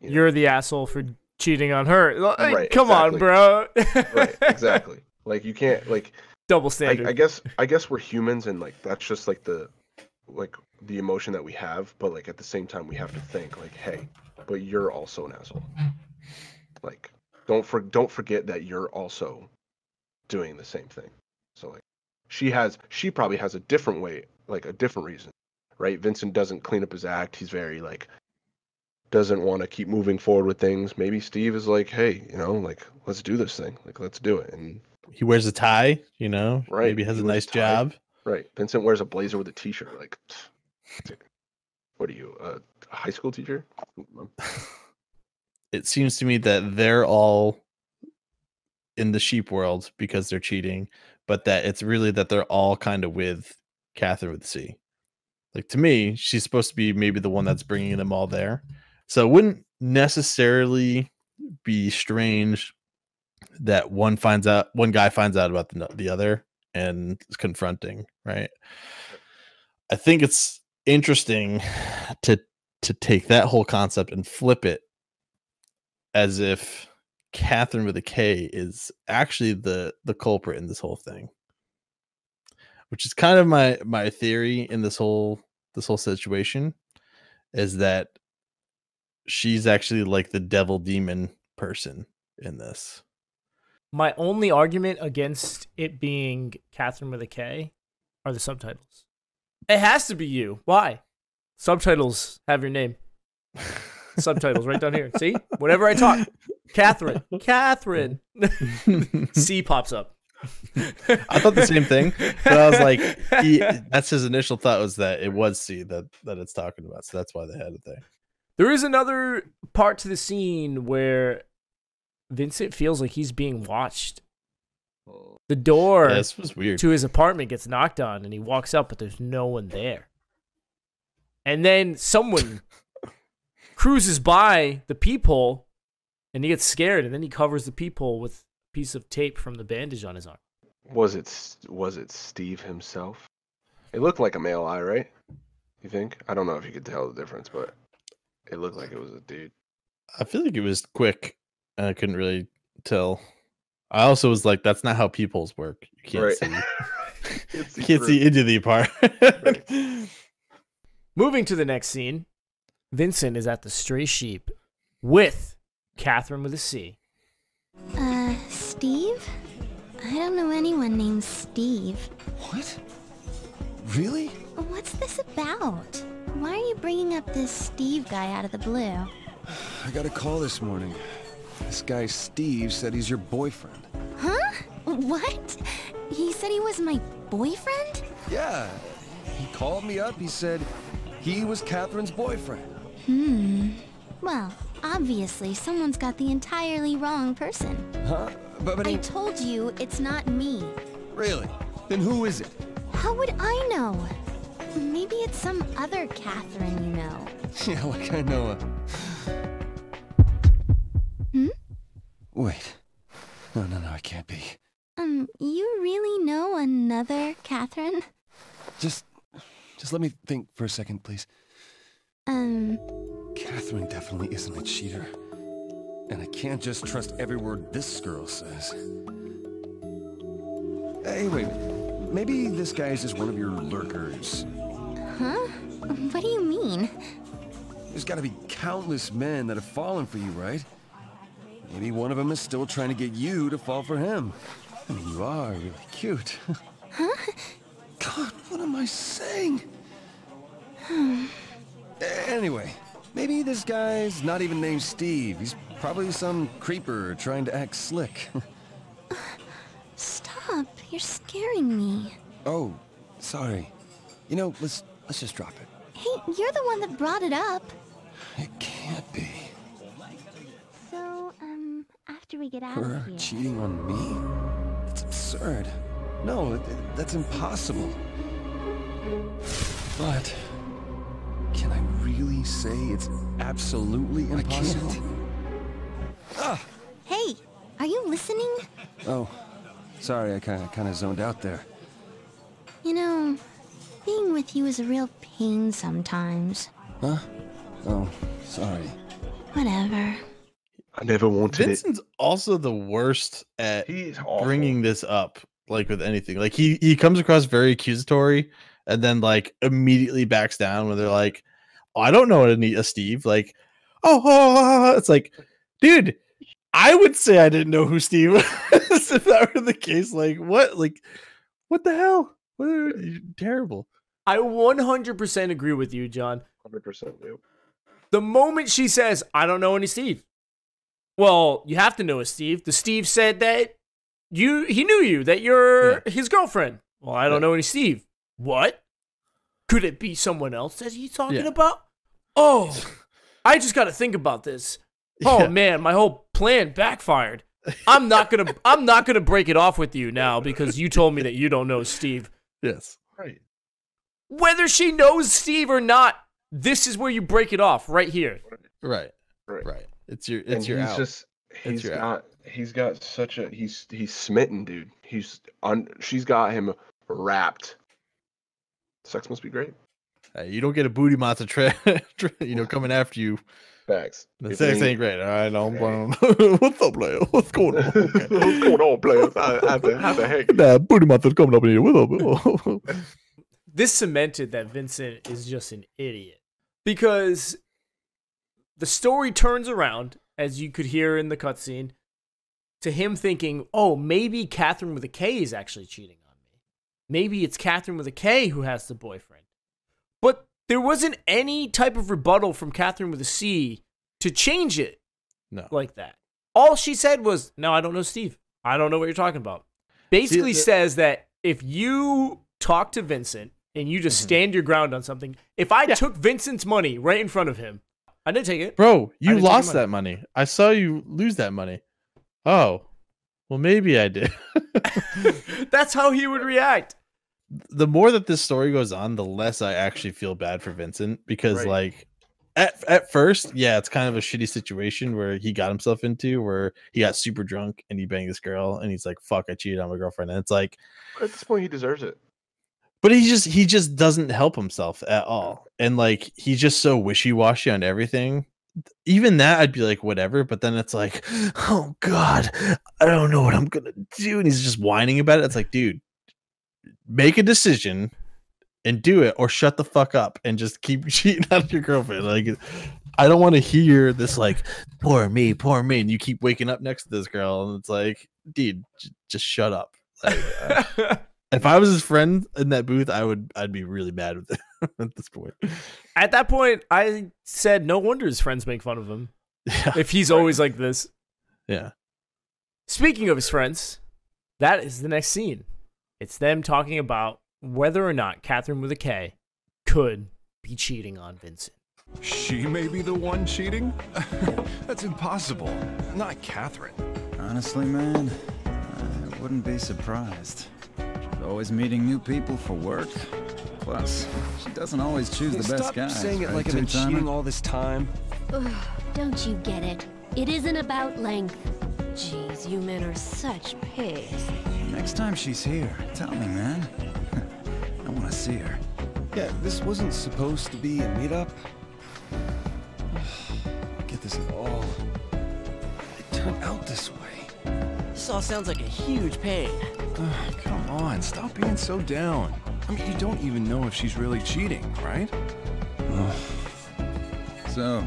you're the asshole for cheating on her. Like, right, come on, bro. Right, exactly. Like you can't like double standard. I guess we're humans, and like that's just like the emotion that we have, but like at the same time we have to think like, hey, but you're also an asshole. Like don't forget that you're also doing the same thing. So like she probably has a different way, like a different reason, right? Vincent doesn't clean up his act. He's very like doesn't want to keep moving forward with things. Maybe Steve is like, hey, you know, like let's do this thing. Like let's do it. And he wears a tie, you know, right? Maybe has a nice job. Right. Vincent wears a blazer with a t-shirt. Like, what are you, a high school teacher? It seems to me that they're all in the sheep world because they're cheating, but that it's really that they're all kind of with Catherine with C. Like to me, she's supposed to be maybe the one that's bringing them all there. So it wouldn't necessarily be strange that one guy finds out about the other and is confronting, right? I think it's interesting to take that whole concept and flip it as if Catherine with a K is actually the culprit in this whole thing, which is kind of my theory in this whole situation, is that she's actually like the devil demon person in this. My only argument against it being Catherine with a K are the subtitles. It has to be you. Why? Subtitles have your name. Subtitles right down here. See? Whenever I talk, Catherine. C pops up. I thought the same thing, but I was like, that's his initial thought, was that it was C that it's talking about. So that's why they had it there. There is another part to the scene where Vincent feels like he's being watched. The door this was weird. to his apartment gets knocked on, and he walks up, but there's no one there. And then someone cruises by the peephole, and he gets scared, and then he covers the peephole with a piece of tape from the bandage on his arm. Was it Steve himself? It looked like a male eye, right? You think? I don't know if you could tell the difference, but it looked like it was a dude. I feel like it was quick, and I couldn't really tell. I also was like, that's not how peepholes work. You can't see. You can't see into the apartment. Right. Moving to the next scene, Vincent is at the Stray Sheep with Catherine with a C. Steve? I don't know anyone named Steve. What? Really? What's this about? Why are you bringing up this Steve guy out of the blue? I got a call this morning. This guy Steve said he's your boyfriend. Huh? What? He said he was my boyfriend? Yeah. He called me up. He said he was Catherine's boyfriend. Well, obviously someone's got the entirely wrong person. Huh? But I told you it's not me. Really? Then who is it? How would I know? Maybe it's some other Catherine you know. Yeah, like I know Wait. No, it can't be. You really know another Catherine? Just let me think for a second, please. Catherine definitely isn't a cheater. And I can't just trust every word this girl says. Hey, wait. Maybe this guy is just one of your lurkers. Huh? What do you mean? There's gotta be countless men that have fallen for you, right? Maybe one of them is still trying to get you to fall for him. I mean, you are really cute. Huh? God, what am I saying? Anyway, maybe this guy's not even named Steve. He's probably some creeper trying to act slick. Stop, you're scaring me. Oh, sorry. You know, let's just drop it. Hey, you're the one that brought it up. It can't be. So, after we get out Her of here... cheating on me? That's absurd. No, that's impossible. But can I really say it's absolutely impossible? Hey, are you listening? Oh, sorry, I kind of zoned out there. You know, being with you is a real pain sometimes. Huh? Oh, sorry. Whatever. I never wanted Vincent's also the worst at He's awful. bringing this up, like with anything. Like he comes across very accusatory, and then like immediately backs down when they're like, "Oh, I don't know a Steve." Like, it's like, dude, I would say I didn't know who Steve was if that were the case. Like, what? Like, what the hell? You're terrible. I 100% agree with you, John. 100%. Yep. The moment she says, I don't know any Steve. Well, you have to know a Steve. The Steve said that he knew you, that you're his girlfriend. Well, I don't know any Steve. What? Could it be someone else that he's talking about? Oh, I just got to think about this. Oh man, my whole plan backfired. I'm not gonna break it off with you now because you told me that you don't know Steve. Yes. Right. Whether she knows Steve or not, this is where you break it off right here. Right. It's your out. He's got such a he's smitten, dude. She's got him wrapped. Sex must be great. Hey, you don't get a booty monster coming after you. Facts. The sex ain't great. All right, what's up, player? What's going on? What's going on, players? How the heck? That booty monster's coming up in here. What's up? This cemented that Vincent is just an idiot because the story turns around, as you could hear in the cutscene, to him thinking, oh, maybe Catherine with a K is actually cheating on me. Maybe it's Catherine with a K who has the boyfriend. But there wasn't any type of rebuttal from Catherine with a C to change it like that. All she said was, no, I don't know Steve. I don't know what you're talking about. Basically says that if you talk to Vincent and you just stand your ground on something, if I took Vincent's money right in front of him, I didn't take it. Bro, you lost that money. I saw you lose that money. Oh, well, maybe I did. That's how he would react. The more that this story goes on, the less I actually feel bad for Vincent because, like, at first, it's kind of a shitty situation where he got himself into, where he got super drunk and he banged this girl, and he's like, "Fuck, I cheated on my girlfriend." And it's like, at this point, he deserves it. But he just doesn't help himself at all, and like he's just so wishy-washy on everything. Even that, I'd be like, whatever. But then it's like, oh god, I don't know what I'm gonna do, and he's just whining about it. It's like, dude, make a decision and do it, or shut the fuck up and just keep cheating on your girlfriend. Like, I don't want to hear this like, poor me, and you keep waking up next to this girl, and it's like, dude, just shut up. Like, if I was his friend in that booth, I'd be really mad with it at this point. At that point, I said, no wonder his friends make fun of him. Yeah. If he's always like this. Yeah. Speaking of his friends, that is the next scene. It's them talking about whether or not Catherine with a K could be cheating on Vincent. She may be the one cheating? That's impossible. Not Catherine. Honestly, man, I wouldn't be surprised. She's always meeting new people for work. Plus, she doesn't always choose the best guys. Stop saying it right, like I've been two-timer? cheating all this time. Ugh, don't you get it? It isn't about length. Jeez, you men are such pigs. Next time she's here, tell me, man. I want to see her. Yeah, this wasn't supposed to be a meetup. Get this at all. It turned out this way. This all sounds like a huge pain. Come on, stop being so down. I mean, you don't even know if she's really cheating, right? So,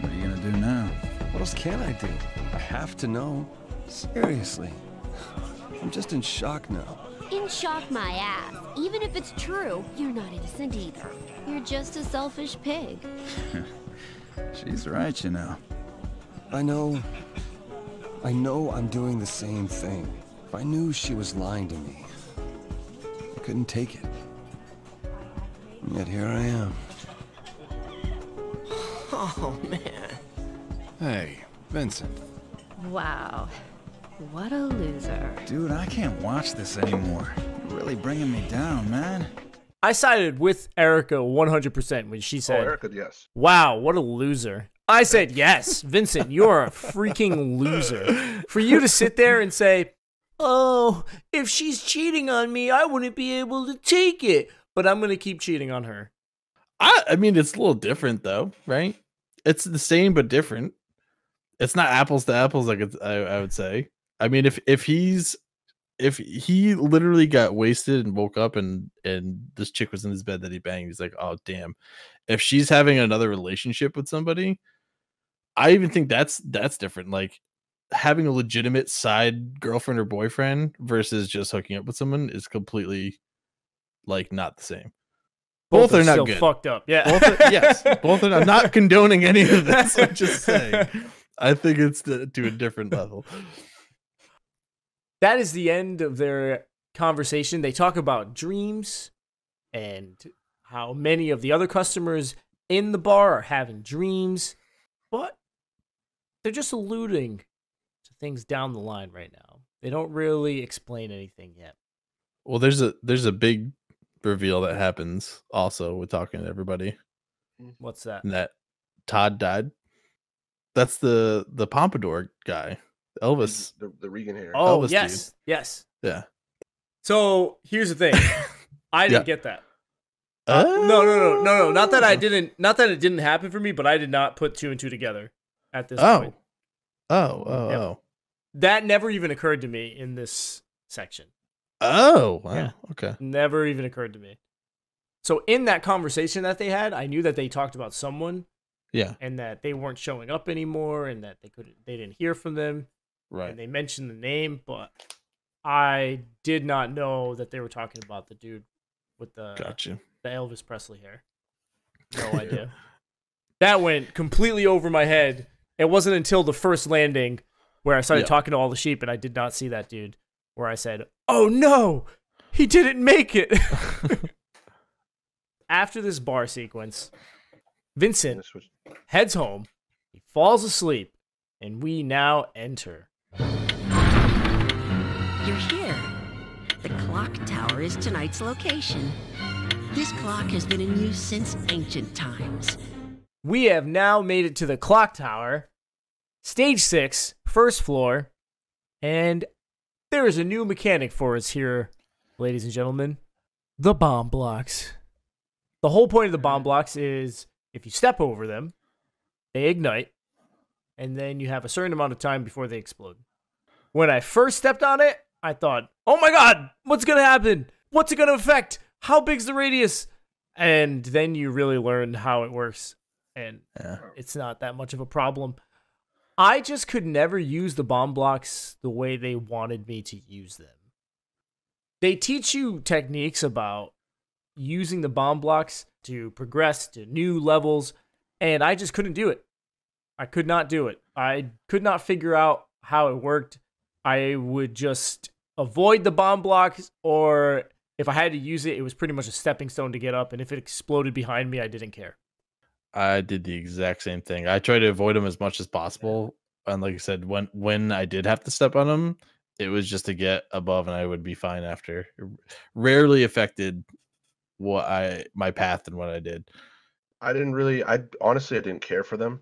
what are you gonna do now? What else can I do? I have to know. Seriously. I'm just in shock now. In shock my ass. Even if it's true, you're not innocent either. You're just a selfish pig. She's right, you know. I know I'm doing the same thing. If I knew she was lying to me, I couldn't take it. And yet here I am. Oh, man. Hey, Vincent. Wow. What a loser. Dude, I can't watch this anymore. You're really bringing me down, man. I sided with Erica 100% when she said, Erica, yes. Wow, what a loser. I said, yes, Vincent, you're a freaking loser. For you to sit there and say, oh, if she's cheating on me, I wouldn't be able to take it. But I'm going to keep cheating on her. I mean, it's a little different, though, right? It's the same, but different. It's not apples to apples, like I would say. I mean, if he literally got wasted and woke up and this chick was in his bed that he banged, he's like, oh, damn. If she's having another relationship with somebody, I even think that's different. Like, having a legitimate side girlfriend or boyfriend versus just hooking up with someone is completely, like, not the same. Both are not still good. Fucked up. Yeah. Yes. Both are. I'm not condoning any of this. I'm just saying. I think it's to a different level. That is the end of their conversation. They talk about dreams and how many of the other customers in the bar are having dreams, but they're just alluding to things down the line right now. They don't really explain anything yet. Well, there's a big reveal that happens also with talking to everybody. What's that? And that Todd died. That's the pompadour guy. Elvis. The Regan hair. Oh, Elvis yes. dude. Yes. Yeah. So here's the thing. I didn't Yeah. get that. No. Not that it didn't happen for me, but I did not put two and two together at this point. Oh. That never even occurred to me in this section. Oh, wow. Yeah. Okay. Never even occurred to me. So in that conversation that they had, I knew that they talked about someone. Yeah. And that they weren't showing up anymore and that they didn't hear from them. Right. And they mentioned the name, but I did not know that they were talking about the dude with the Elvis Presley hair. No idea. That went completely over my head. It wasn't until the first landing where I started talking to all the sheep and I did not see that dude, where I said, oh no, he didn't make it. After this bar sequence, Vincent heads home, he falls asleep, and we now enter. You're here. The clock tower is tonight's location. This clock has been in use since ancient times. We have now made it to the clock tower, stage 6, first floor, and there is a new mechanic for us here, ladies and gentlemen. The bomb blocks. The whole point of the bomb blocks is if you step over them, they ignite, and then you have a certain amount of time before they explode. When I first stepped on it, I thought, oh my god, what's going to happen? What's it going to affect? How big's the radius? And then you really learn how it works, and it's not that much of a problem. I just could never use the bomb blocks the way they wanted me to use them. They teach you techniques about using the bomb blocks to progress to new levels, and I just couldn't do it. I could not do it. I could not figure out how it worked. I would just avoid the bomb blocks, or if I had to use it, it was pretty much a stepping stone to get up, and if it exploded behind me, I didn't care. I did the exact same thing. I tried to avoid them as much as possible. And like I said, when I did have to step on them, it was just to get above and I would be fine after. It rarely affected my path and what I did. I honestly didn't care for them.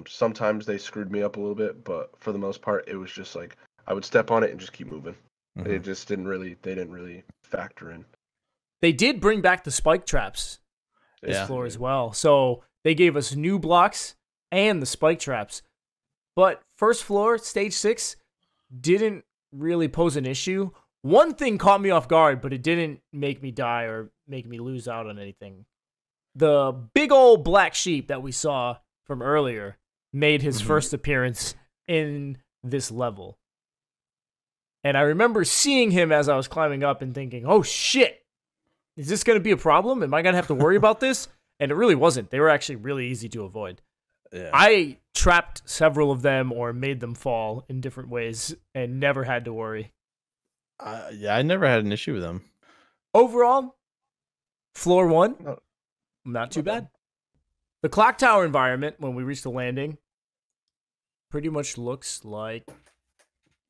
Sometimes they screwed me up a little bit, but for the most part, it was just like I would step on it and just keep moving. Mm-hmm. They didn't really factor in. They did bring back the spike traps this floor as well. So they gave us new blocks and the spike traps. But first floor, stage 6, didn't really pose an issue. One thing caught me off guard, but it didn't make me die or make me lose out on anything. The big old black sheep that we saw from earlier made his first appearance in this level. And I remember seeing him as I was climbing up and thinking, oh shit, is this going to be a problem? Am I going to have to worry about this? And it really wasn't. They were actually really easy to avoid. Yeah. I trapped several of them or made them fall in different ways and never had to worry. Yeah, I never had an issue with them. Overall, floor 1, not too bad. The clock tower environment, when we reach the landing, pretty much looks like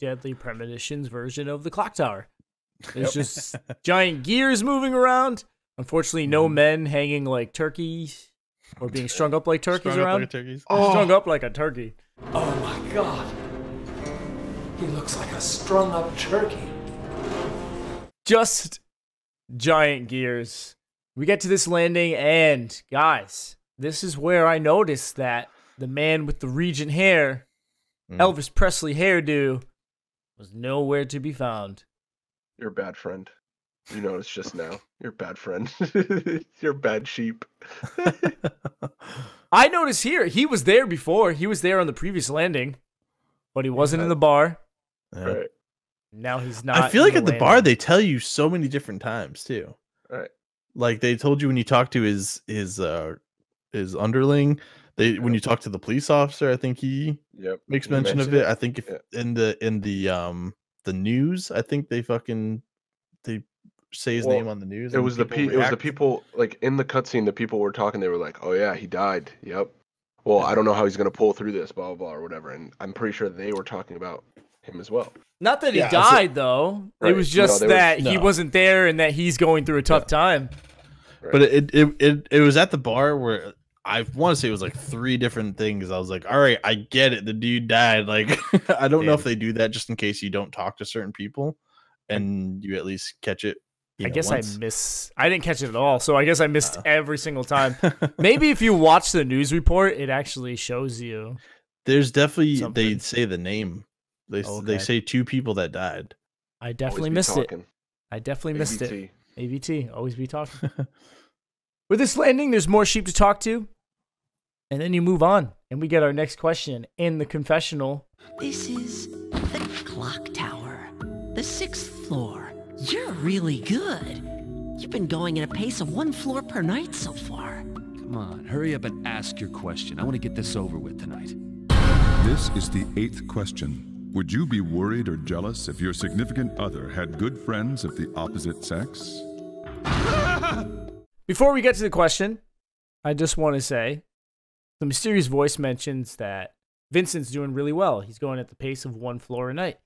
Deadly Premonition's version of the clock tower. There's just giant gears moving around. Unfortunately, no men hanging like turkeys or being strung up like turkeys around. Strung up like a turkey. Oh my god. He looks like a strung up turkey. Just giant gears. We get to this landing, and guys, this is where I noticed that the man with the Regent hair, Elvis Presley hairdo, was nowhere to be found. You're a bad friend. You noticed just now. You're a bad friend. You're a bad sheep. I noticed here, he was there before. He was there on the previous landing, but he wasn't in the bar. Right. Now he's not. I feel like at the bar, they tell you so many different times, too. Right. Like they told you when you talk to his underling, when you talk to the police officer, I think he makes mention of it. I think if in the news, I think they say his name on the news. It was the people like in the cutscene. The people were talking. They were like, "Oh yeah, he died." Yep. Well, I don't know how he's gonna pull through this, blah blah blah, or whatever. And I'm pretty sure they were talking about him as well. Not that he died though. Right. It was just he wasn't there and that he's going through a tough time. Right. But it was at the bar where I want to say it was like 3 different things. I was like, all right, I get it. The dude died. Like, I don't know if they do that just in case you don't talk to certain people and you at least catch it. I guess I didn't catch it at all. So I guess I missed every single time. Maybe if you watch the news report, it actually shows you. There's definitely, they say the name. They say 2 people that died. I definitely missed it. I definitely missed it. ABT, always be talking. With this landing, there's more sheep to talk to. And then you move on. And we get our next question in the confessional. This is the clock tower. The 6th floor. You're really good. You've been going at a pace of 1 floor per night so far. Come on, hurry up and ask your question. I want to get this over with tonight. This is the 8th question. Would you be worried or jealous if your significant other had good friends of the opposite sex? Before we get to the question, I just want to say, the mysterious voice mentions that Vincent's doing really well. He's going at the pace of 1 floor a night.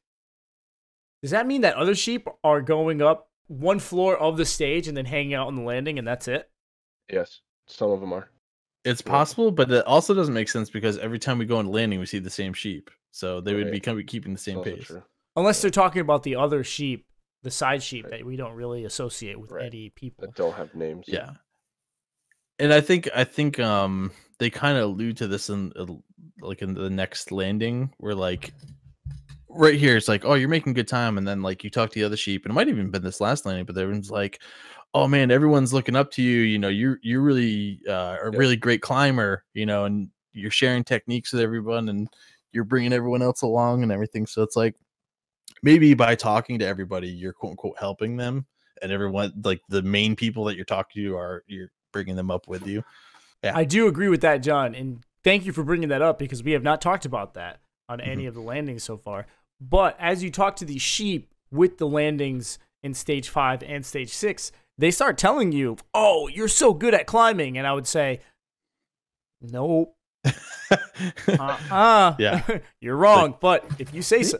Does that mean that other sheep are going up 1 floor of the stage and then hanging out on the landing and that's it? Yes, some of them are. It's possible, but it also doesn't make sense because every time we go on landing, we see the same sheep. So they would be keeping the same pace. Unless they're talking about the other sheep, the side sheep that we don't really associate with any people. That don't have names. Yeah. And I think they kind of allude to this in the next landing where like right here it's like, oh, you're making good time, and then like you talk to the other sheep, and it might have even been this last landing, but everyone's like, oh man, everyone's looking up to you, you know, you're really a really great climber, you know, and you're sharing techniques with everyone and you're bringing everyone else along and everything. So it's like maybe by talking to everybody, you're quote unquote helping them, and everyone, like the main people that you're talking to, you're bringing them up with you. Yeah, I do agree with that, John, and thank you for bringing that up because we have not talked about that on any of the landings so far. But as you talk to these sheep with the landings in stage 5 and stage 6, they start telling you, "Oh, you're so good at climbing," and I would say, "Nope." Yeah, you're wrong. But if you say so,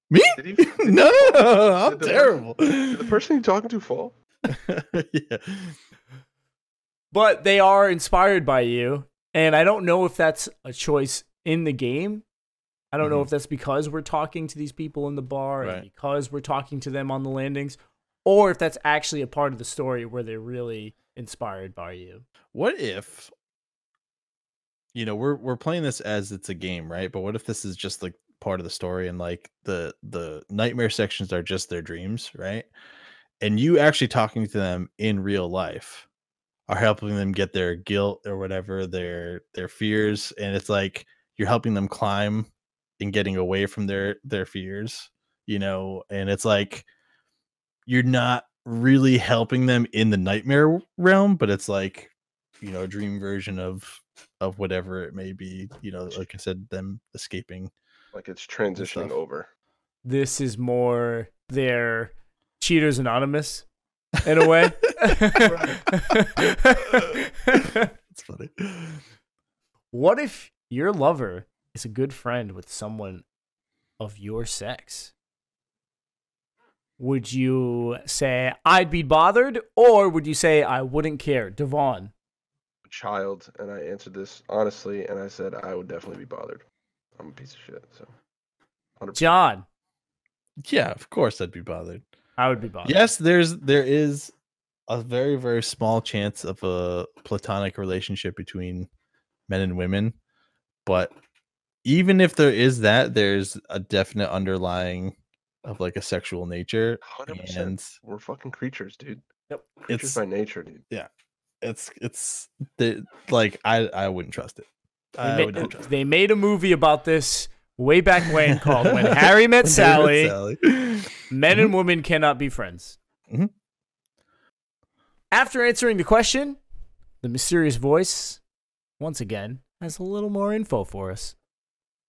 me? No, I'm terrible. Did the person you're talking to fall? Yeah. But they are inspired by you, and I don't know if that's a choice in the game. I don't know if that's because we're talking to these people in the bar and because we're talking to them on the landings, or if that's actually a part of the story where they're really inspired by you. What if, we're playing this as it's a game, right? But what if this is just like part of the story and like the nightmare sections are just their dreams, right? And you actually talking to them in real life are helping them get their guilt or whatever, their fears, and it's like you're helping them climb and getting away from their fears, and it's like you're not really helping them in the nightmare realm, but it's like, a dream version of whatever it may be, like I said, them escaping. Like it's transitioning over. This is more their Cheaters Anonymous in a way. It's funny. What if your lover is a good friend with someone of your sex? Would you say I'd be bothered, or would you say I wouldn't care? Devon. Child, and I answered this honestly, and I said I would definitely be bothered. I'm a piece of shit, so 100%. John. Yeah, of course I'd be bothered. I would be bothered. Yes, there is a very, very small chance of a platonic relationship between men and women, but even if there is that, there's a definite underlying of like a sexual nature. 100%. And we're fucking creatures, dude. Yep. Creatures by nature, dude. Yeah. It's like I wouldn't trust it. They made a movie about this way back when called When Harry Met Sally. Men and women cannot be friends. Mm-hmm. After answering the question, the mysterious voice, once again, has a little more info for us.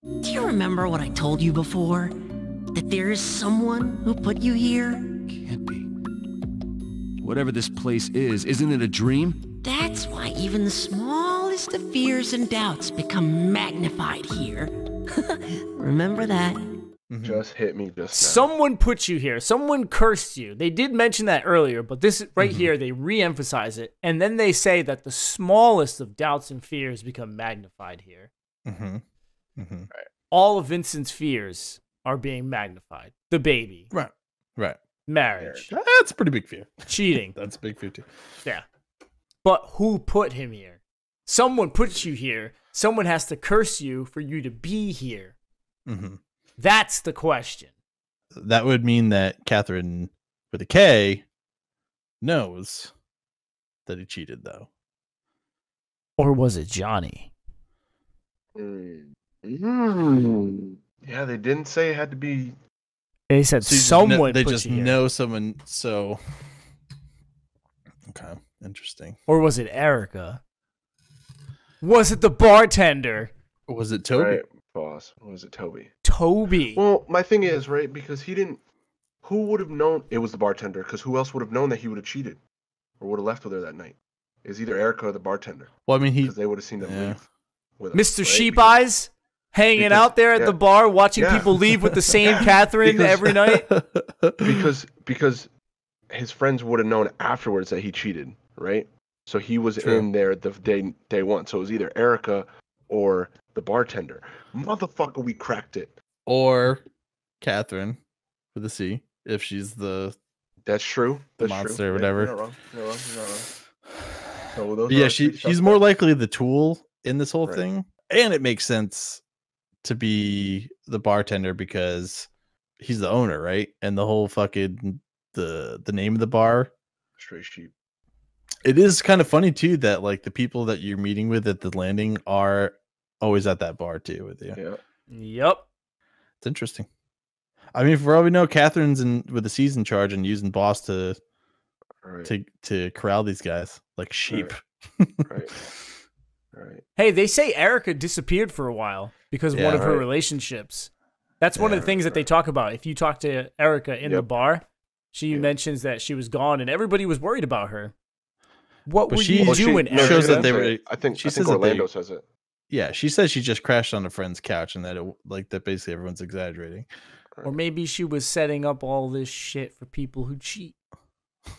Do you remember what I told you before? That there is someone who put you here? Can't be. Whatever this place is, isn't it a dream? That's why even the smallest of fears and doubts become magnified here. Remember that? Just hit me just now. Someone put you here. Someone cursed you. They did mention that earlier, but this right here, they re-emphasize it. And then they say that the smallest of doubts and fears become magnified here. Right. All of Vincent's fears are being magnified. The baby. Right. Marriage. That's a pretty big fear. Cheating. That's a big fear too. Yeah. But who put him here? Someone puts you here. Someone has to curse you for you to be here. That's the question. That would mean that Catherine with a K knows that he cheated, though. Or was it Johnny? Yeah, they didn't say it had to be. They said someone. They put just you here. know someone. So, okay, interesting. Or was it Erica? Was it the bartender? Or was it Toby? Right, boss. Or was it Toby? Toby. Well, my thing is, right, because he didn't. Who would have known it was the bartender? Because who else would have known that he would have cheated, or would have left with her that night? It's either Erica or the bartender. Well, I mean, because they would have seen them leave with him, Mr. right? Sheep Eyes hanging out there at the bar, watching people leave with the same Catherine every night. Because his friends would have known afterwards that he cheated, right? So he was in there the day one. So it was either Erica or the bartender. Motherfucker, we cracked it. Or Catherine with a C, if she's the. That's true. That's monster true. or whatever. You're not wrong. You're not wrong. So those Yeah, are she's more likely the tool in this whole thing, and it makes sense to be the bartender because he's the owner, right? And the whole fucking the name of the bar, Stray Sheep. It is kind of funny too that like the people that you're meeting with at the landing are always at that bar too with you. Yeah. Yep. It's interesting. I mean, for all we know, Catherine's with the season charge and using Boss to corral these guys like sheep. Right. Hey, they say Erica disappeared for a while because of one of her relationships. That's one of the things that they talk about. If you talk to Erica in the bar, she mentions that she was gone and everybody was worried about her. What were you doing, Erica? Shows that they were, I think Orlando says it. Yeah, she says she just crashed on a friend's couch and that that basically everyone's exaggerating. Or maybe she was setting up all this shit for people who cheat.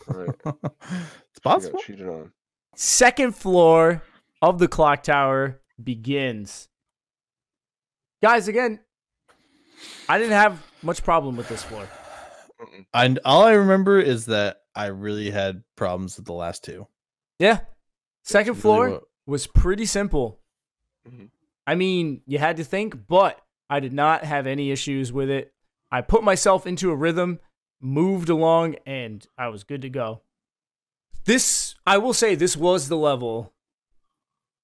Right. It's possible. She got cheated on. Second floor of the clock tower begins. Guys, again, I didn't have much problem with this floor. And all I remember is that I really had problems with the last two. Yeah. Second floor was pretty simple. I mean, you had to think, but I did not have any issues with it. I put myself into a rhythm, moved along, and I was good to go. I will say, this was the level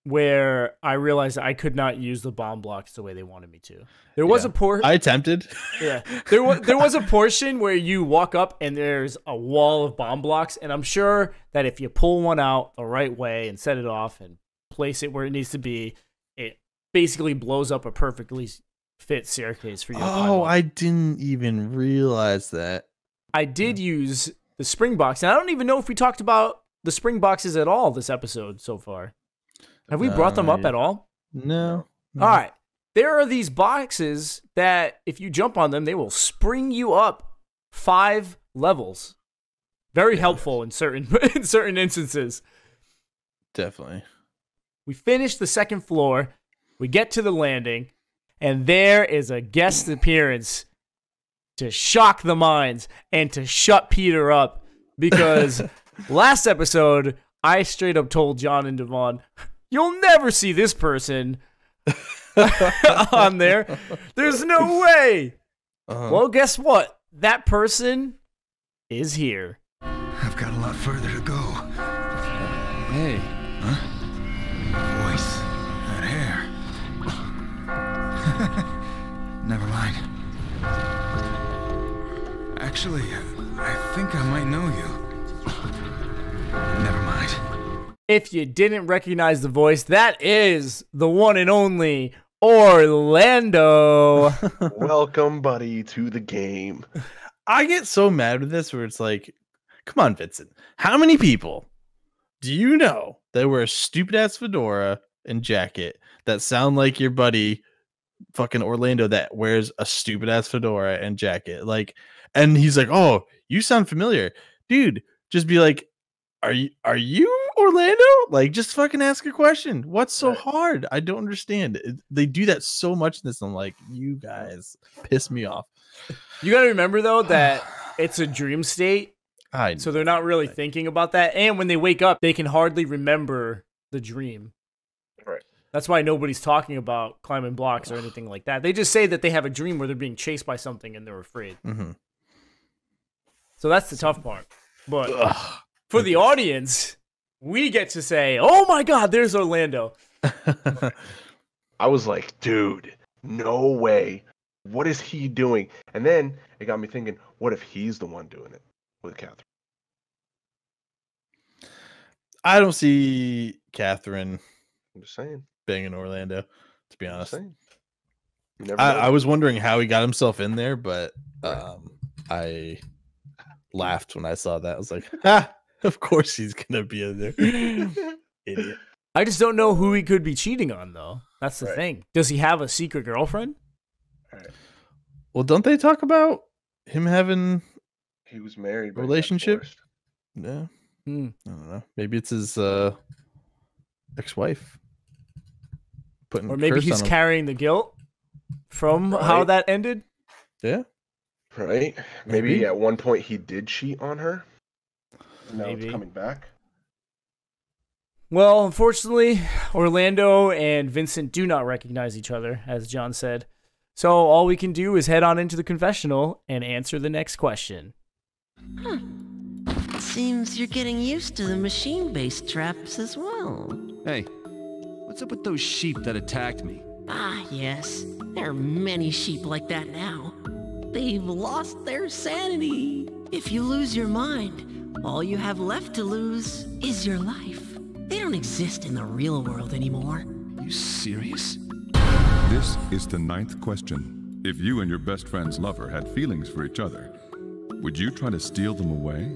where I realized I could not use the bomb blocks the way they wanted me to. There was a portion. I attempted. Yeah. There was a portion where you walk up and there's a wall of bomb blocks, and I'm sure that if you pull one out the right way and set it off and place it where it needs to be, it basically blows up a perfectly fit staircase for you. Oh, I didn't even realize that. I did use the spring box, and I don't even know if we talked about the spring boxes at all this episode so far. Have we brought them up at all? No. All right. There are these boxes that if you jump on them, they will spring you up 5 levels. Very helpful in certain instances. Definitely. We finish the second floor. We get to the landing, and there is a guest appearance to shock the minds and to shut Peter up, because last episode I straight up told John and Devon, you'll never see this person on there. There's no way. Well, guess what? That person is here. I've got a lot further to go. Hey. Huh? That voice. That hair. Never mind. Actually, I think I might know you. Never mind. If you didn't recognize the voice, that is the one and only Orlando. Welcome, buddy, to the game. I get so mad with this where it's like, come on, Vincent. How many people do you know that wear a stupid ass fedora and jacket that sound like your buddy fucking Orlando that wears a stupid ass fedora and jacket? Like, and he's like, oh, you sound familiar. Dude, just be like, are you Orlando? Like, just fucking ask a question. What's so hard? I don't understand. They do that so much in this. I'm like, you guys piss me off. You got to remember, though, that it's a dream state. So they're not really thinking about that. And when they wake up, they can hardly remember the dream. Right. That's why nobody's talking about climbing blocks or anything like that. They just say that they have a dream where they're being chased by something and they're afraid. Mm-hmm. So that's the tough part. But for the audience, we get to say, oh my God, there's Orlando. I was like, dude, no way. What is he doing? And then it got me thinking, what if he's the one doing it with Catherine? I don't see Catherine I'm just saying. banging Orlando, to be honest. I was wondering how he got himself in there, but I laughed when I saw that. I was like, of course he's going to be in there. Idiot. I just don't know who he could be cheating on, though. That's the thing. Does he have a secret girlfriend? Well, don't they talk about him having he was married a relationship? Yeah. I don't know. Maybe it's his ex-wife. Or maybe he's carrying the guilt from how that ended. Yeah. Right. Maybe at one point he did cheat on her. Now Maybe. it's coming back. Well, unfortunately, Orlando and Vincent do not recognize each other, as John said. So all we can do is head on into the confessional and answer the next question. Seems you're getting used to the machine-based traps as well. Hey, what's up with those sheep that attacked me? Ah, yes. There are many sheep like that now. They've lost their sanity. If you lose your mind, all you have left to lose is your life. They don't exist in the real world anymore. You serious? This is the 9th question. If you and your best friend's lover had feelings for each other, would you try to steal them away?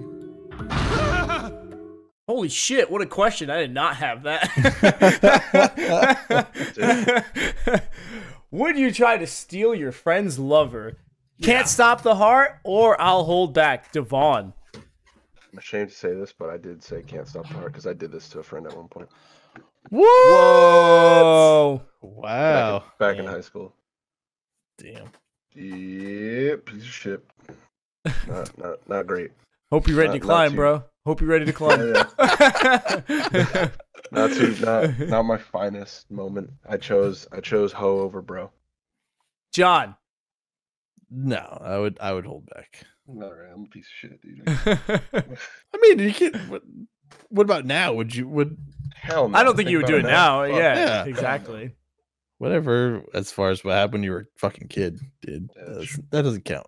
Holy shit, what a question. I did not have that. Would you try to steal your friend's lover? Can't stop the heart, or I'll hold back. Devon. I'm ashamed to say this, but I did say can't stop the heart because I did this to a friend at one point. Whoa! Wow. Back in high school. Damn. Yeah, piece of shit. Not great. Hope you're ready to climb, bro. Hope you're ready to climb. Not my finest moment. I chose hoe over bro. John. No, I would hold back. All right, I'm a piece of shit, dude. I mean, you can't. What about now? Would hell no. I don't think you would do it now. Fuck. Yeah, exactly. Whatever. As far as what happened when you were a fucking kid, dude. That doesn't count.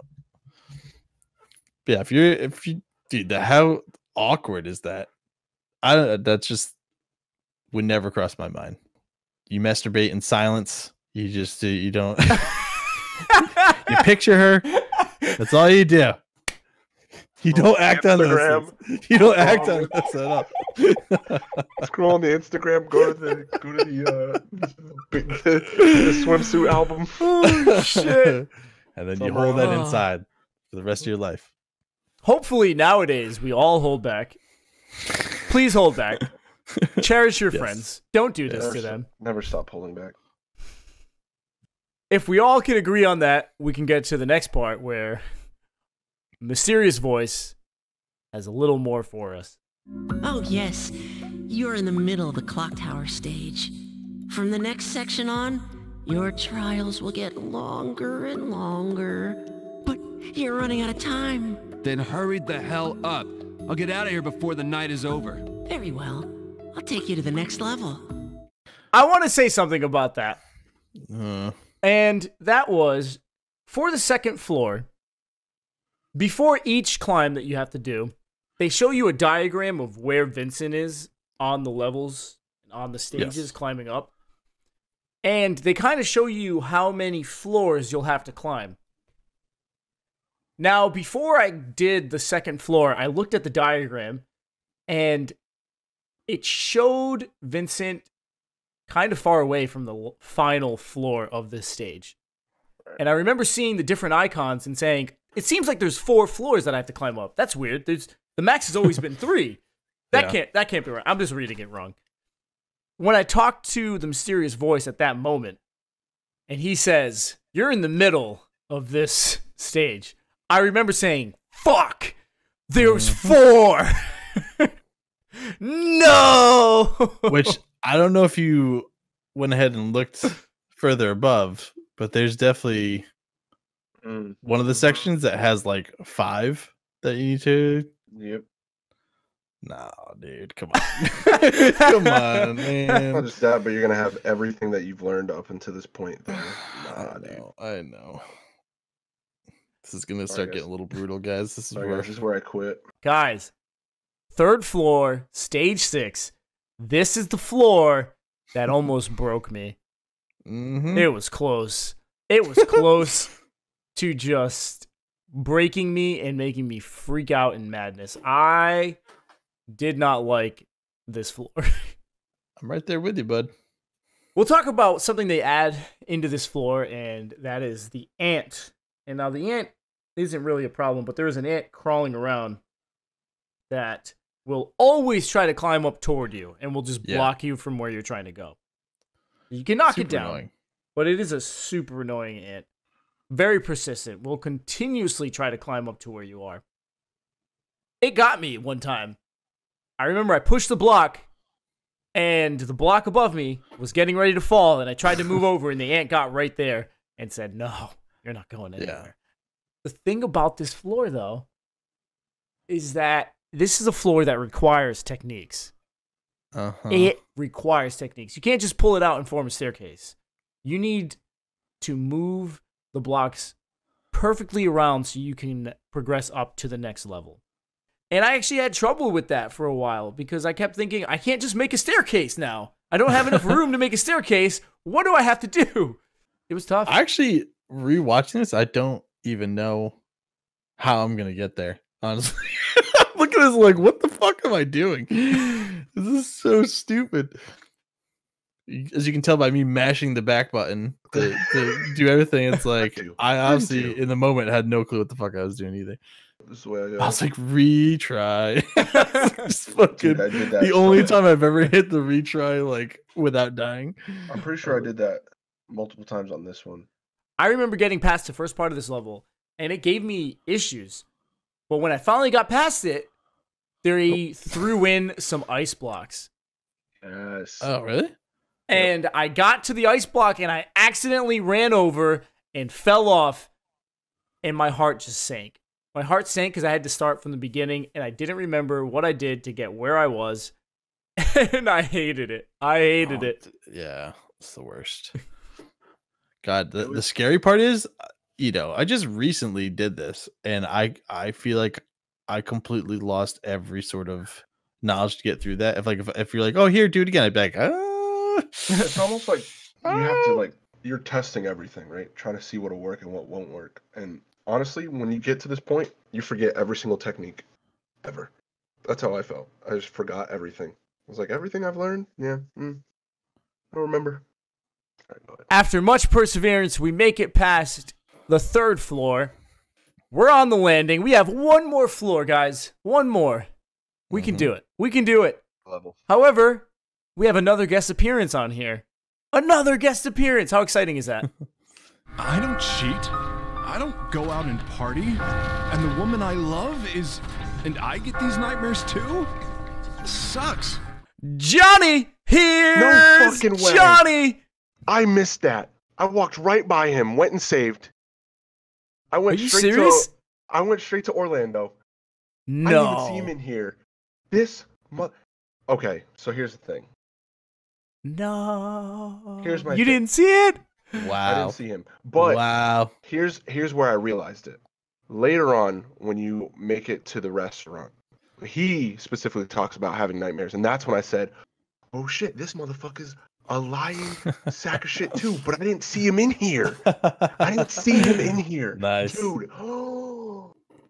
Yeah, if you dude, how awkward is that? That's just would never cross my mind. You masturbate in silence. You don't. You picture her. That's all you do. You don't act on this. You don't act on this at all. Scroll on the Instagram. Go to the swimsuit album. Oh shit! And then you hold that inside for the rest of your life. Hopefully nowadays we all hold back. Please hold back. Cherish your friends. Don't do this to them. Never stop holding back. If we all can agree on that, we can get to the next part where Mysterious Voice has a little more for us. Oh, yes. You're in the middle of the clock tower stage. From the next section on, your trials will get longer and longer. But you're running out of time. Then hurry the hell up. I'll get out of here before the night is over. Very well. I'll take you to the next level. I want to say something about that. And that was, for the second floor, before each climb that you have to do, they show you a diagram of where Vincent is on the levels, on the stages climbing up. And they kind of show you how many floors you'll have to climb. Now, before I did the second floor, I looked at the diagram, and it showed Vincent kind of far away from the final floor of this stage. And I remember seeing the different icons and saying, it seems like there's 4 floors that I have to climb up. That's weird. The max has always been 3. That can't be right. I'm just reading it wrong. When I talked to the Mysterious Voice at that moment, and he says, you're in the middle of this stage, I remember saying, fuck, there's 4. No! Which, I don't know if you went ahead and looked further above, but there's definitely one of the sections that has like 5 that you need to. Yep. No, dude, come on. Come on, man. Not just that, but you're gonna have everything that you've learned up until this point. I know. This is gonna start getting a little brutal, guys. This is where I quit. Guys, 3rd floor, stage 6. This is the floor that almost broke me. It was close. It was close to just breaking me and making me freak out in madness. I did not like this floor. I'm right there with you, bud. We'll talk about something they add into this floor, and that is the ant. And now the ant isn't really a problem, but there is an ant crawling around that will always try to climb up toward you and will just block you from where you're trying to go. You can knock it down, annoying. But it is a super annoying ant. Very persistent. Will continuously try to climb up to where you are. It got me one time. I remember I pushed the block, and the block above me was getting ready to fall, and I tried to move over, and the ant got right there and said, no, you're not going anywhere. The thing about this floor, though, is that this is a floor that requires techniques. It requires techniques. You can't just pull it out and form a staircase. You need to move the blocks perfectly around so you can progress up to the next level. And I actually had trouble with that for a while because I kept thinking, I can't just make a staircase now. I don't have enough room to make a staircase. What do I have to do? It was tough. Actually, rewatching this, I don't even know how I'm going to get there, honestly. Look at this, like, what the fuck am I doing? This is so stupid. As you can tell by me mashing the back button to do everything, it's like I obviously in the moment had no clue what the fuck I was doing either. This is the way I go. I was like, retry. It's fucking Dude, I did that the only time I've ever hit the retry like without dying. I'm pretty sure I did that multiple times on this one. I remember getting past the first part of this level, and it gave me issues. But when I finally got past it, they threw in some ice blocks. Yes. Oh, really? And I got to the ice block, and I accidentally ran over and fell off, and my heart just sank. My heart sank because I had to start from the beginning, and I didn't remember what I did to get where I was, and I hated it. I hated it. Yeah, it's the worst. God, the scary part is, I just recently did this, and I feel like I completely lost every sort of knowledge to get through that. If you're like, oh, here, do it again, I'd be like, It's almost like you have to you're testing everything, right? Trying to see what'll work and what won't work. And honestly, when you get to this point, you forget every single technique ever. That's how I felt. I just forgot everything. I was like, everything I've learned? Yeah. I don't remember. All right, go ahead. After much perseverance, we make it past the 3rd floor. We're on the landing. We have one more floor, guys. One more. We can do it. We can do it. Level. However, we have another guest appearance on here. Another guest appearance. How exciting is that? I don't cheat. I don't go out and party. And the woman I love is... And I get these nightmares too? This sucks. Johnny! Here's No fucking way. Johnny! I missed that. I walked right by him, went and saved. I went Are you straight serious? I went straight to Orlando. No. I didn't even see him in here. Okay, so here's the thing. No. Here's my You thing. didn't see it? wow. I didn't see him. But wow. here's where I realized it. Later on, when you make it to the restaurant, he specifically talks about having nightmares, and that's when I said, oh shit, this motherfucker's a lying sack of shit too, but I didn't see him in here. I didn't see him in here. Nice. Dude,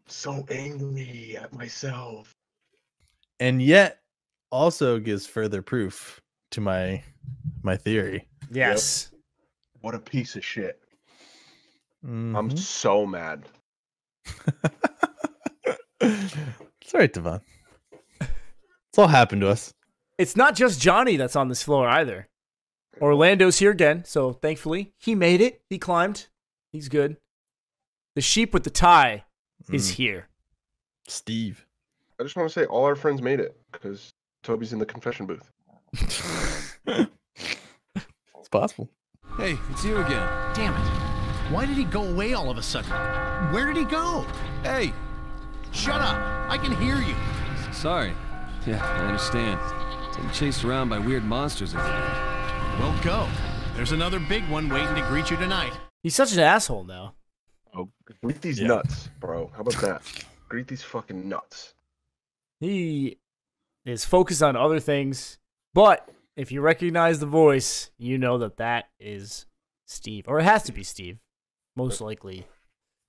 so angry at myself. And yet also gives further proof to my theory. Yes. Yep. What a piece of shit. Mm-hmm. I'm so mad. It's all right, Devon. It's all happened to us. It's not just Johnny that's on this floor either. Orlando's here again, so thankfully he made it. He climbed. He's good. The sheep with the tie is here. Steve. I just want to say all our friends made it because Toby's in the confession booth. It's possible. Hey, it's you again. Damn it. Why did he go away all of a sudden? Where did he go? Hey. Shut up. I can hear you. Sorry. Yeah, I understand. Getting chased around by weird monsters again. Well, go. There's another big one waiting to greet you tonight. He's such an asshole now. Oh, greet these nuts, bro. How about that? Greet these fucking nuts. He is focused on other things, but if you recognize the voice, you know that is Steve. Or it has to be Steve, most likely.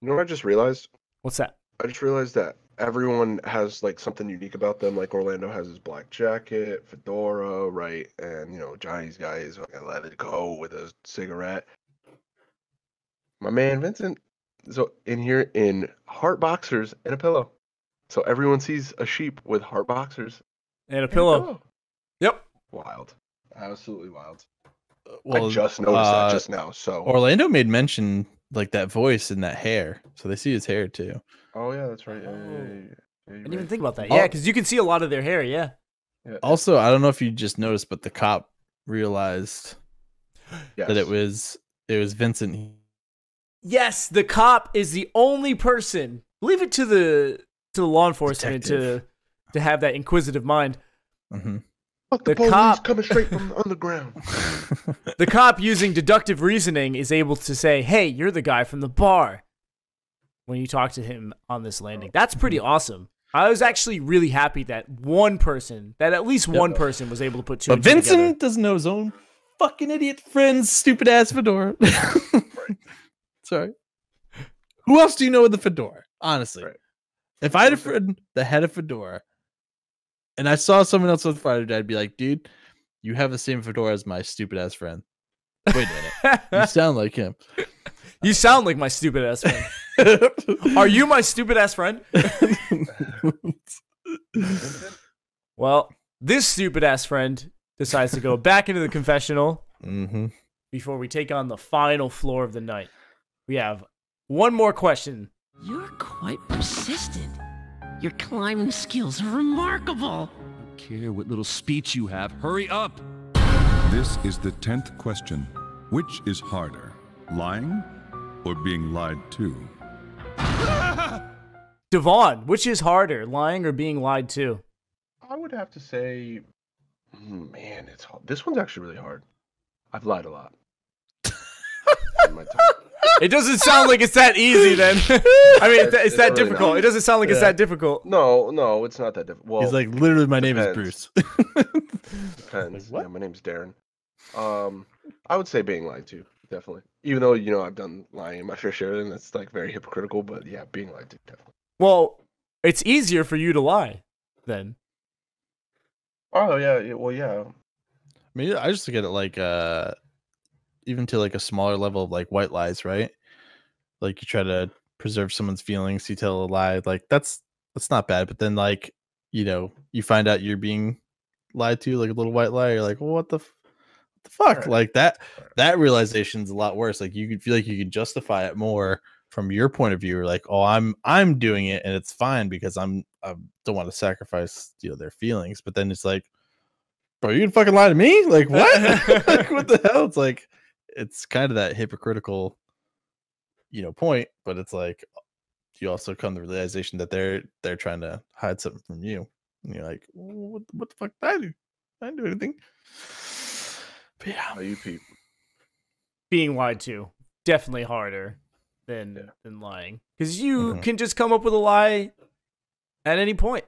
You know what I just realized? What's that? I just realized that everyone has like something unique about them. Like Orlando has his black jacket, fedora, right? And Johnny's guy is like a leather coat with a cigarette. My man Vincent is in here in heart boxers and a pillow. So everyone sees a sheep with heart boxers and a pillow. Yep. Wild. Absolutely wild. Well, I just noticed that just now. So Orlando made mention like that voice and that hair. So they see his hair too. Oh yeah, that's right. Yeah, I didn't even think about that. Yeah, because you can see a lot of their hair. Yeah. Also, I don't know if you just noticed, but the cop realized that it was Vincent. Yes, the cop is the only person. Leave it to the law enforcement to have that inquisitive mind. Mm-hmm. Fuck the police cop coming straight from the underground. The cop, using deductive reasoning, is able to say, "Hey, you're the guy from the bar." When you talk to him on this landing, that's pretty awesome. I was actually really happy that at least one person was able to put two. But and two Vincent together. doesn't know his own fucking idiot friend's stupid ass fedora. Sorry. Who else do you know with the fedora? Honestly, if I had a friend that had a fedora, and I saw someone else with a fedora, I'd be like, dude, you have the same fedora as my stupid ass friend. Wait a minute, you sound like him. You sound like my stupid ass friend. Are you my stupid ass friend? Well, this stupid ass friend decides to go back into the confessional before we take on the final floor of the night. We have one more question. You're quite persistent. Your climbing skills are remarkable. I don't care what little speech you have. Hurry up! This is the 10th question. Which is harder, lying or being lied to? Devon, which is harder, lying or being lied to? I would have to say, man, it's hard. This one's actually really hard. I've lied a lot. It doesn't sound like it's that easy then. I mean, it's that really difficult. not. It doesn't sound like it's that difficult. No, it's not that difficult. Well, He's like, literally, my name is Bruce. Depends. Yeah, my name's Darren. I would say being lied to, definitely. Even though, I've done lying in my fair share, and it's like very hypocritical, but yeah, being lied to, definitely. Well, it's easier for you to lie then. Oh, yeah. Well, yeah. I mean, I just look at it like, even to like a smaller level of like white lies, right? Like you try to preserve someone's feelings, you tell a lie, like that's not bad. But then like, you find out you're being lied to, like a little white lie, you're like, well, what the fuck? Right. Like that realization's a lot worse. Like you could feel like you could justify it more from your point of view, or like, oh, I'm doing it and it's fine because I don't want to sacrifice their feelings. But then it's like, bro, you can fucking lie to me? Like what? Like, what the hell? It's like, it's kind of that hypocritical point, but it's like you also come to the realization that they're trying to hide something from you, and you're like, what the fuck did I do? I didn't do anything. But yeah, how you people being lied to definitely harder than lying, because you can just come up with a lie at any point.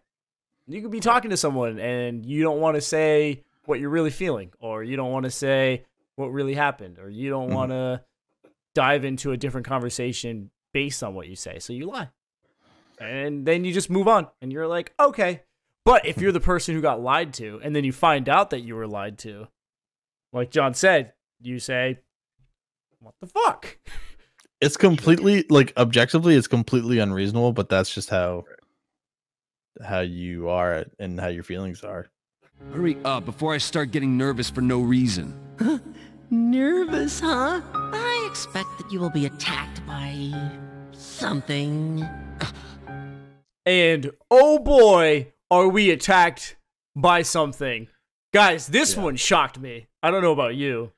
You could be talking to someone and you don't want to say what you're really feeling, or you don't want to say what really happened, or you don't want to dive into a different conversation based on what you say, so you lie. And then you just move on, and you're like, okay. But if you're the person who got lied to, and then you find out that you were lied to, like John said, you say, what the fuck? It's completely, like, objectively, it's completely unreasonable, but that's just how you are and how your feelings are. Hurry up before I start getting nervous for no reason. Nervous, huh? I expect that you will be attacked by something. And oh boy, are we attacked by something. Guys, this one shocked me. I don't know about you.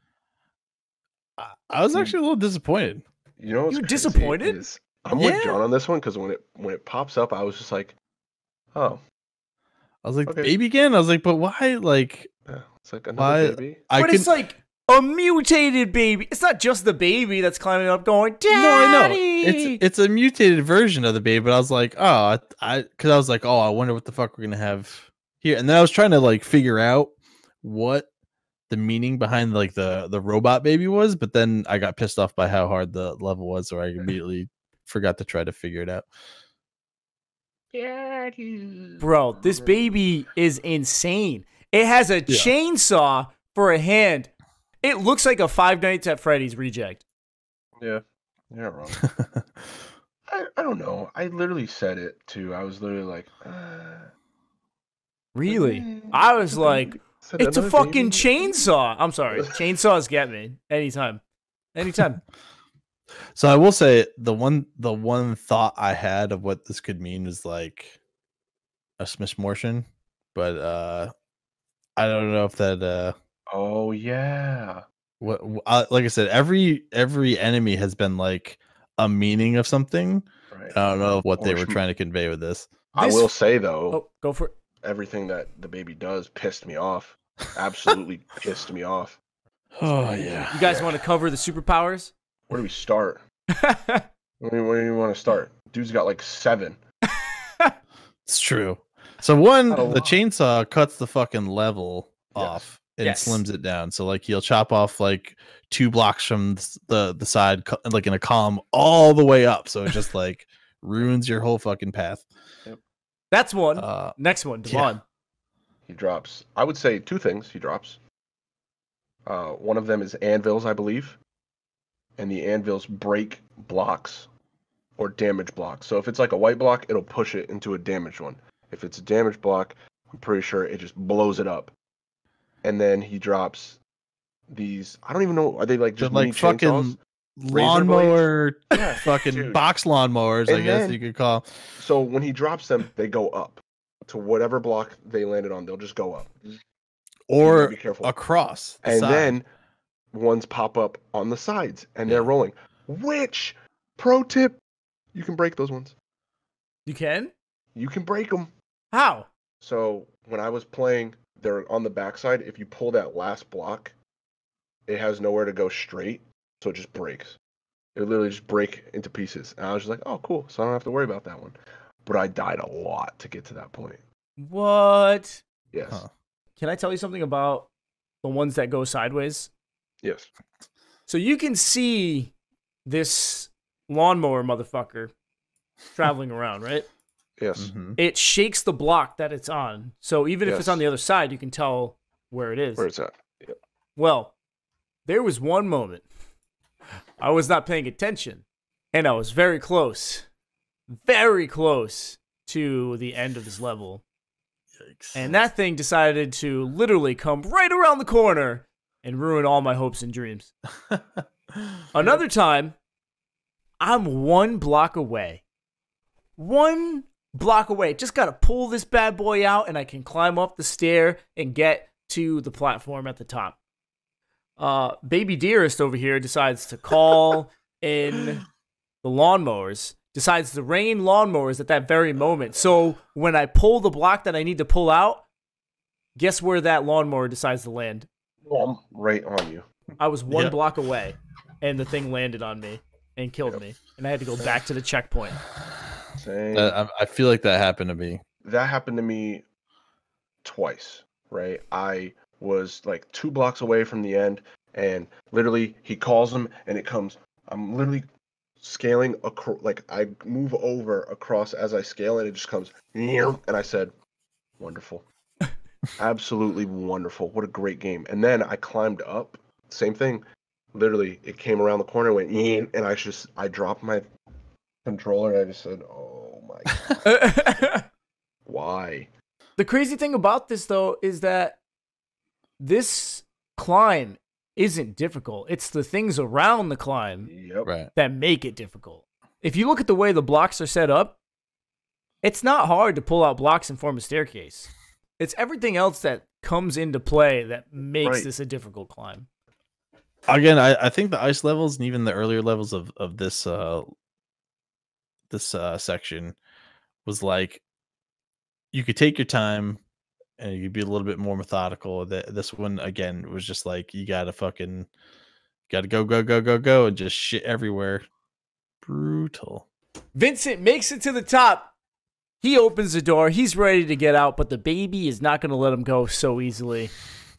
I was actually a little disappointed. You're disappointed? I'm with John on this one, because when it pops up, I was just like, oh. I was like, okay. Baby again? I was like, but why? Like, it's like another baby. But it's like a mutated baby. It's not just the baby that's climbing up going, Daddy! No, I know. It's a mutated version of the baby, but I was like, oh, because I was like, oh, I wonder what the fuck we're going to have here. And then I was trying to like figure out what the meaning behind like the robot baby was, but then I got pissed off by how hard the level was, so I immediately forgot to try to figure it out. Bro, this baby is insane. It has a chainsaw for a hand. It looks like a Five Nights at Freddy's reject. Yeah, you're wrong. I don't know. I literally said it too. I was literally like, really? I was like, it's a fucking chainsaw. I'm sorry. Chainsaws get me anytime. So I will say the one thought I had of what this could mean is like a smishmortion, but I don't know if that oh yeah. What like I said, every enemy has been like a meaning of something. Right. I don't know what they were trying to convey with this. I will say though, go for it. Everything that the baby does pissed me off. absolutely pissed me off. Oh yeah. You guys want to cover the superpowers? Where do we start? Where do you want to start? Dude's got like 7. It's true. So the chainsaw cuts the fucking level off and slims it down. So like he'll chop off like 2 blocks from the side, like in a column, all the way up. So it just like ruins your whole fucking path. Yep. That's one. Next one, Devon. He drops. I would say 2 things. He drops. One of them is anvils, I believe, and the anvils break blocks or damage blocks. So if it's like a white block, it'll push it into a damaged one. If it's a damaged block, I'm pretty sure it just blows it up. And then he drops these. I don't even know. Are they like just like fucking lawnmower, fucking box lawnmowers? I guess you could call. So when he drops them, they go up to whatever block they landed on. They'll just go up. Or across. And then ones pop up on the sides and they're rolling. Which, pro tip, you can break those ones. You can? You can break them. How? So when I was playing, they're on the backside. If you pull that last block, it has nowhere to go straight. So it just breaks. It literally just break into pieces. And I was just like, oh, cool. So I don't have to worry about that one. But I died a lot to get to that point. What? Yes. Huh. Can I tell you something about the ones that go sideways? Yes. So you can see this lawnmower motherfucker traveling around, right? Yes. Mm-hmm. It shakes the block that it's on. So even if it's on the other side, you can tell where it is. Where it's at. Yep. Well, there was one moment I was not paying attention, and I was very close to the end of this level. Yikes. And that thing decided to literally come right around the corner and ruin all my hopes and dreams. Another time, I'm 1 block away. 1 block away. Just got to pull this bad boy out, and I can climb up the stair and get to the platform at the top. Baby Dearest over here decides to call in the lawnmowers. Decides to rain lawnmowers at that very moment. So when I pull the block that I need to pull out, guess where that lawnmower decides to land? Right on you. I was 1 block away, and the thing landed on me and killed me. And I had to go back to the checkpoint. I feel like that happened to me. That happened to me twice, right? I was like 2 blocks away from the end, and literally he calls him, and it comes. I'm literally scaling like I move over across as I scale, and it just comes, and I said, "Wonderful, absolutely wonderful! What a great game!" And then I climbed up, same thing. Literally, it came around the corner, went, and I dropped my controller, and I just said, "Oh my god, why?" The crazy thing about this, though, is that this climb isn't difficult. It's the things around the climb that make it difficult. If you look at the way the blocks are set up, it's not hard to pull out blocks and form a staircase. It's everything else that comes into play that makes this a difficult climb. Again, I think the ice levels and even the earlier levels of this section was like you could take your time and you could be a little bit more methodical. This one again was just like you gotta go and just shit everywhere. Brutal. Vincent makes it to the top. He opens the door. He's ready to get out, but the baby is not going to let him go so easily.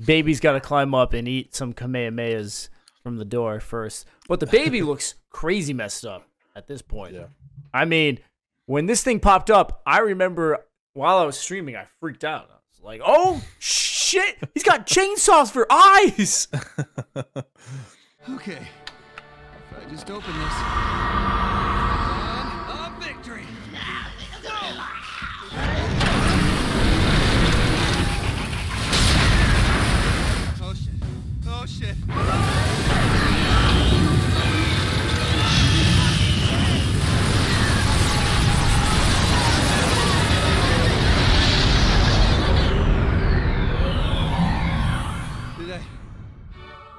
Baby's got to climb up and eat some Kamehamehas from the door first. But the baby looks crazy messed up at this point. Yeah. I mean, when this thing popped up, I remember while I was streaming, I freaked out. I was like, oh, shit. He's got chainsaws for eyes. Okay. If I just open this. And a victory. Oh shit. Oh shit.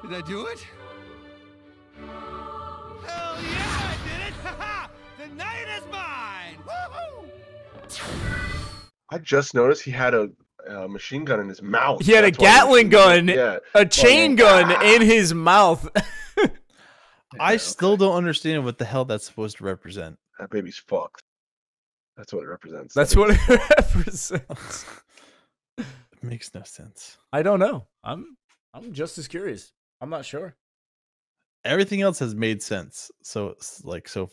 Did I do it? Hell yeah, I did it! Ha-ha! The night is mine! Woohoo! I just noticed he had a machine gun in his mouth. He had a Gatling gun, a chain gun in his mouth. I still don't understand what the hell that's supposed to represent. That baby's fucked. That's what it represents. That's what it represents. It makes no sense. I don't know. I'm just as curious. I'm not sure. Everything else has made sense. So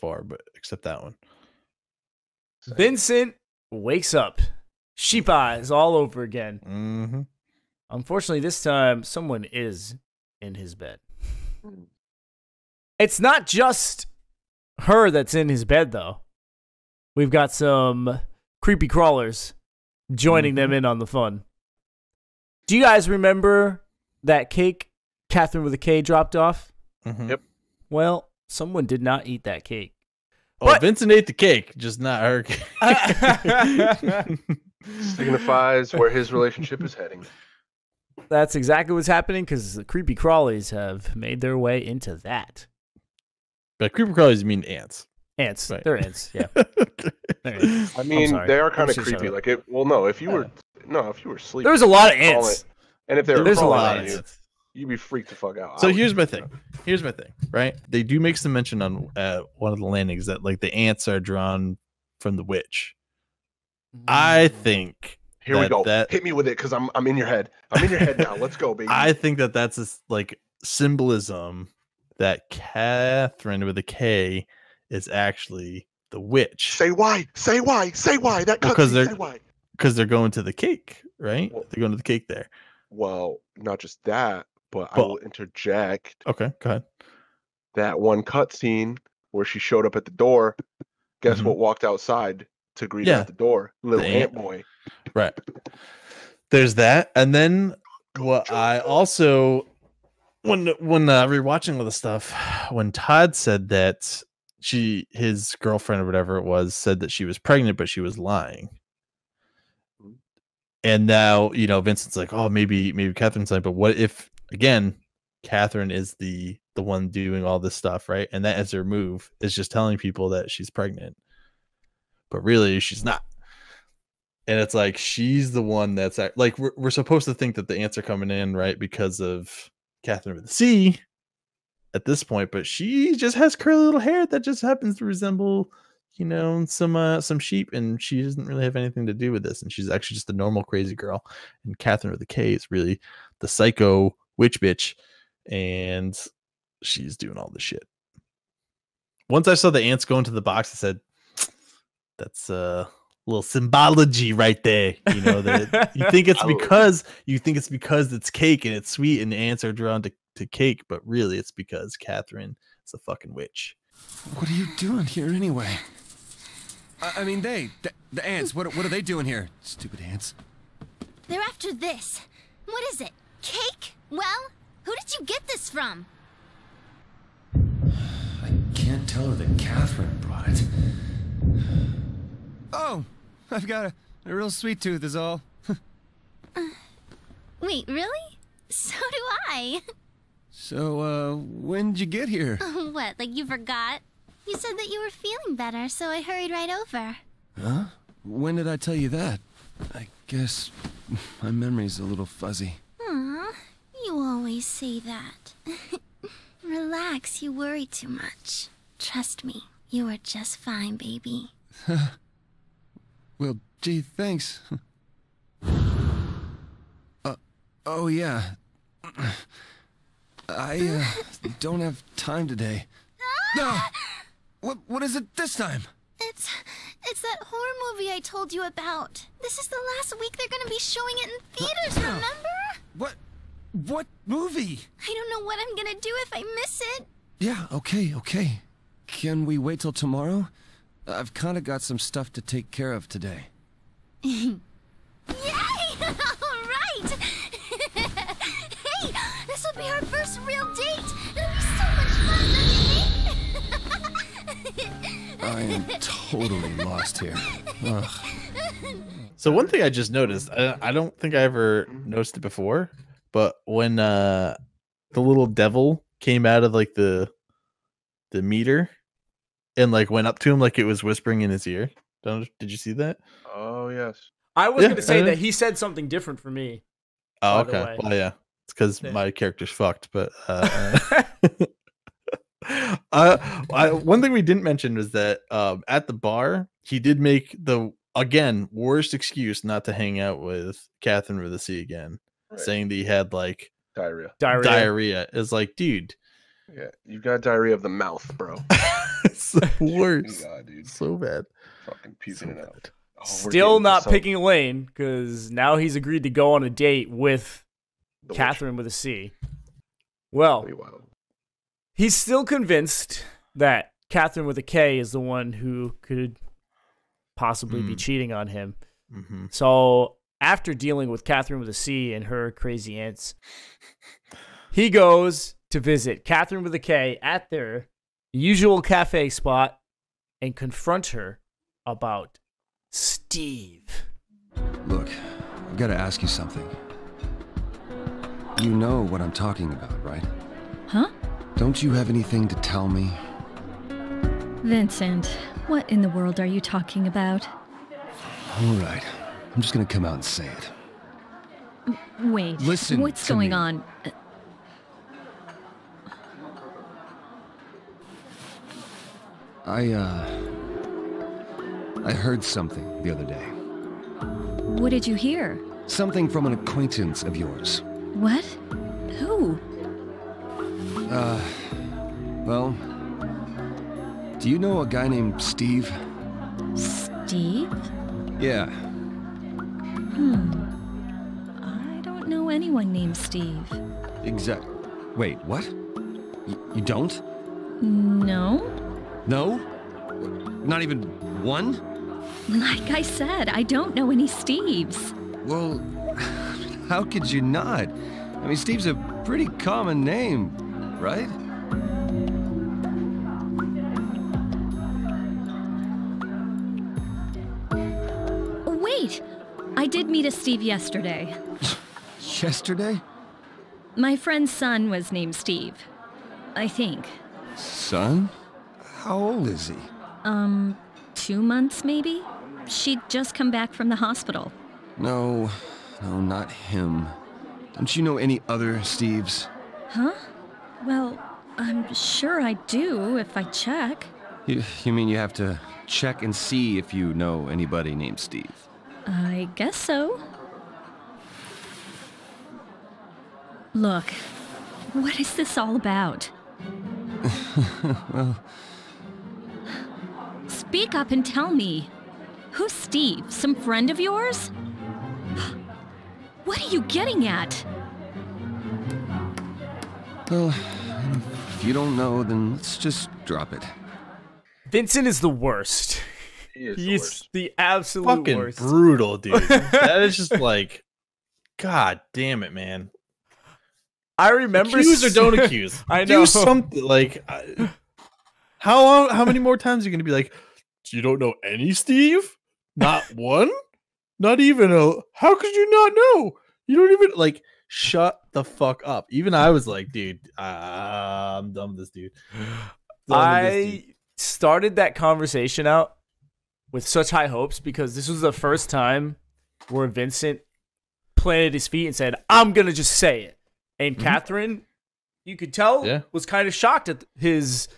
far, but except that one. Vincent wakes up. Sheep eyes all over again. Mm-hmm. Unfortunately, this time someone is in his bed. It's not just her that's in his bed, though. We've got some creepy crawlers joining them in on the fun. Do you guys remember that cake Catherine with a K dropped off? Mm-hmm. Yep. Well, someone did not eat that cake. Oh, Vincent ate the cake, just not her cake. Signifies where his relationship is heading. That's exactly what's happening because the creepy crawlies have made their way into that. But creepy crawlies mean ants. Ants. Right. They're ants, yeah. I mean, they are kind of creepy. Like it. Well, no, if you were sleeping, there was a lot of ants. And if they were there's a crawling lot on of you, ants. you'd be freaked the fuck out. So here's my thing. Right? They do make some mention on one of the landings that like the ants are drawn from the witch. I think. Here we go. Hit me with it because I'm in your head. I'm in your head now. Let's go, baby. I think that's a, like symbolism that Catherine with a K is actually the witch. Say why. Say why. Say why. That because say why. Because they're going to the cake, right? They're going to the cake there. Well, not just that, but I will interject. Okay, go ahead. That one cutscene where she showed up at the door. Guess what walked outside to greet her at the door? Little ant boy. Right. There's that, and then what I also when rewatching all the stuff, when Todd said that his girlfriend or whatever it was said that she was pregnant, but she was lying. And now, Vincent's like, oh, maybe Catherine's lying, but what if again, Catherine is the one doing all this stuff, right? And that as her move is just telling people that she's pregnant, but really she's not. And it's like she's the one that's like we're supposed to think that the ants are coming in, right, because of Catherine with a C at this point, but she just has curly little hair that just happens to resemble, some sheep, and she doesn't really have anything to do with this. And she's actually just a normal crazy girl. And Catherine with a K is really the psycho witch bitch, and she's doing all the shit. Once I saw the ants go into the box, I said, "That's little symbology right there." That you think it's because it's cake and it's sweet and the ants are drawn to cake, but really it's because Catherine is a fucking witch. What are you doing here anyway? I mean, the ants. What are they doing here? Stupid ants. They're after this. What is it? Cake? Well, who did you get this from? I can't tell her that Catherine brought it. Oh, I've got a real sweet tooth is all. Wait, really? So do I. So, when'd you get here? What, like you forgot? You said that you were feeling better, so I hurried right over. Huh? When did I tell you that? I guess my memory's a little fuzzy. Aw, you always say that. Relax, you worry too much. Trust me, you are just fine, baby. Well, gee, thanks. Oh yeah. I don't have time today. No! What is it this time? It's that horror movie I told you about. This is the last week they're gonna be showing it in theaters, remember? What movie? I don't know what I'm gonna do if I miss it. Yeah, okay. Can we wait till tomorrow? I've kinda got some stuff to take care of today. Yay! Alright! Hey, this will be our first real date! It'll be so much fun, don't you think? I am totally lost here. Ugh. So one thing I just noticed, I don't think I ever noticed it before, but when the little devil came out of like the meter and like went up to him like it was whispering in his ear. Did you see that? Oh yes. I was going to say that he said something different for me. Oh, okay. Well, yeah. It's because my character's fucked, but one thing we didn't mention was that at the bar, he did make the, again, worst excuse not to hang out with Catherine with a C again, saying that he had like diarrhea. Is like, dude. Yeah, you got diarrhea of the mouth, bro. It's the worst. God, dude. So bad. Fucking puking it out. Oh, Still not picking a lane, because now he's agreed to go on a date with Catherine with a C. Well, he's still convinced that Catherine with a K is the one who could possibly be cheating on him. Mm-hmm. So after dealing with Catherine with a C and her crazy aunts, he goes to visit Catherine with a K at their usual cafe spot and confront her about Steve. Look, I've got to ask you something. You know what I'm talking about, right? Huh? Don't you have anything to tell me? Vincent, what in the world are you talking about? All right, I'm just gonna come out and say it. Wait, Listen what's to going me. on? I heard something the other day. What did you hear? Something from an acquaintance of yours. What? Who? Well, do you know a guy named Steve? Steve? Yeah. I don't know anyone named Steve. Exactly. Wait, what? You don't? No? No? Not even one? Like I said, I don't know any Steves. Well, how could you not? I mean, Steve's a pretty common name, right? Wait! I did meet a Steve yesterday. Yesterday? My friend's son was named Steve. I think. Son? How old is he? 2 months maybe? She'd just come back from the hospital. No, not him. Don't you know any other Steves? Huh? Well, I'm sure I do if I check. You mean you have to check and see if you know anybody named Steve? I guess so. Look, what is this all about? Well... Speak up and tell me. Who's Steve? Some friend of yours? What are you getting at? Well, if you don't know, then let's just drop it. Vincent is the worst. He's the absolute fucking worst. Brutal, dude. That is just like, God damn it, man. I remember. Accuse or don't accuse. I know. Do something like. How long? How many more times are you gonna be like, you don't know any Steve? Not one? Not even a. How could you not know? You don't even like. Shut the fuck up. Even I was like, dude, I'm done with this dude. I started that conversation out with such high hopes because this was the first time where Vincent planted his feet and said, I'm going to just say it. And Catherine, you could tell, was kind of shocked at his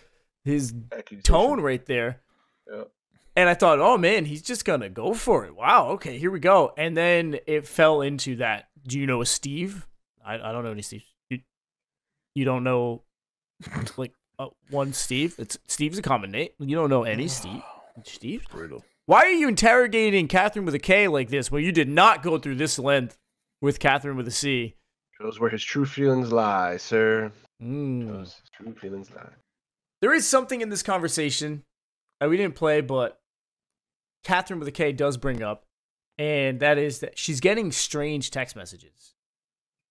tone right there. Yeah. And I thought, oh man, he's just going to go for it. Wow, okay, here we go. And then it fell into that. Do you know a Steve? I don't know any Steve. You don't know like one Steve? Steve's a common name. You don't know any Steve. Steve? Brutal. Why are you interrogating Catherine with a K like this when you did not go through this length with Catherine with a C? Shows where his true feelings lie, sir. Shows his true feelings lie. There is something in this conversation that we didn't play, but Catherine with a K does bring up. And that is that she's getting strange text messages.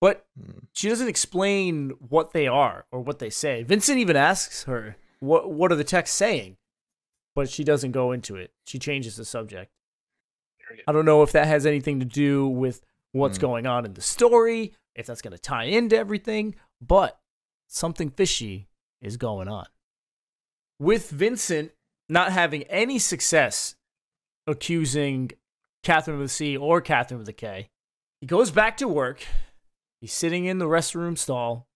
But she doesn't explain what they are or what they say. Vincent even asks her, what are the texts saying? But she doesn't go into it. She changes the subject. I don't know if that has anything to do with what's going on in the story, if that's going to tie into everything, but something fishy is going on. With Vincent not having any success accusing Catherine with a C or Catherine with a K. He goes back to work. He's sitting in the restroom stall,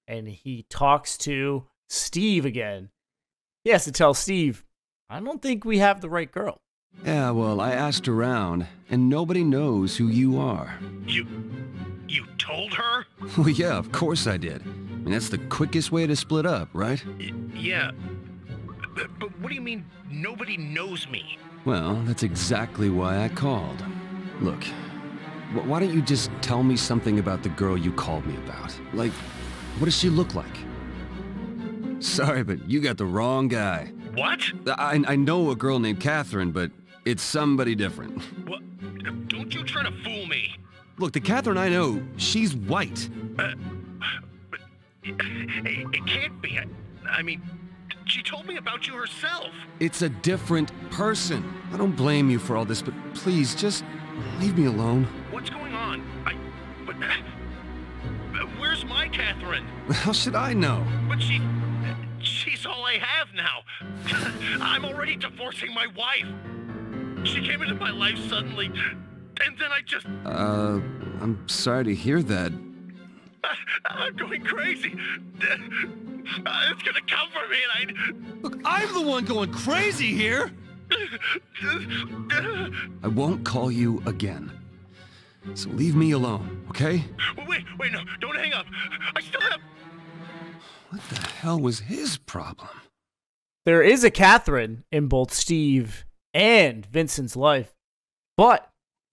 and he talks to Steve again. He has to tell Steve, I don't think we have the right girl. Yeah, well, I asked around, and nobody knows who you are. You told her? Well, yeah, of course I did. I mean, that's the quickest way to split up, right? Yeah. But what do you mean, nobody knows me? Well, that's exactly why I called. Look, why don't you just tell me something about the girl you called me about? Like, what does she look like? Sorry, but you got the wrong guy. What? I know a girl named Catherine, but it's somebody different. What? Don't you try to fool me. Look, the Catherine I know, she's white. But it can't be. I mean, she told me about you herself. It's a different person. I don't blame you for all this, but please, just leave me alone. What's going on? Where's my Catherine? How should I know? But she's all I have now. I'm already divorcing my wife. She came into my life suddenly, and then I just... I'm sorry to hear that. I'm going crazy. It's gonna come for me, and Look, I'm the one going crazy here! I won't call you again. So leave me alone, okay? Wait, no, don't hang up. I still have... What the hell was his problem? There is a Catherine in both Steve and Vincent's life, but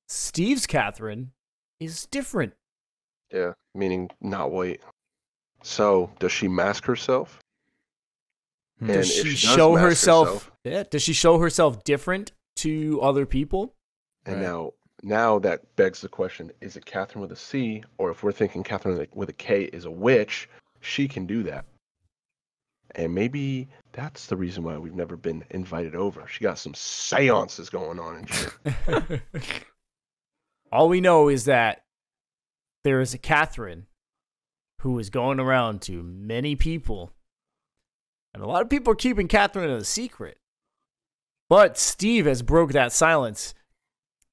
Steve's Catherine is different. Yeah, meaning not white. So, does she mask herself? And Does if she does show mask herself? Yeah. Does she show herself different to other people? And now that begs the question: is it Catherine with a C, or if we're thinking Catherine with a K is a witch? She can do that, and maybe that's the reason why we've never been invited over. She got some seances going on and shit. All we know is that there is a Catherine who is going around to many people. And a lot of people are keeping Catherine a secret. But Steve has broke that silence.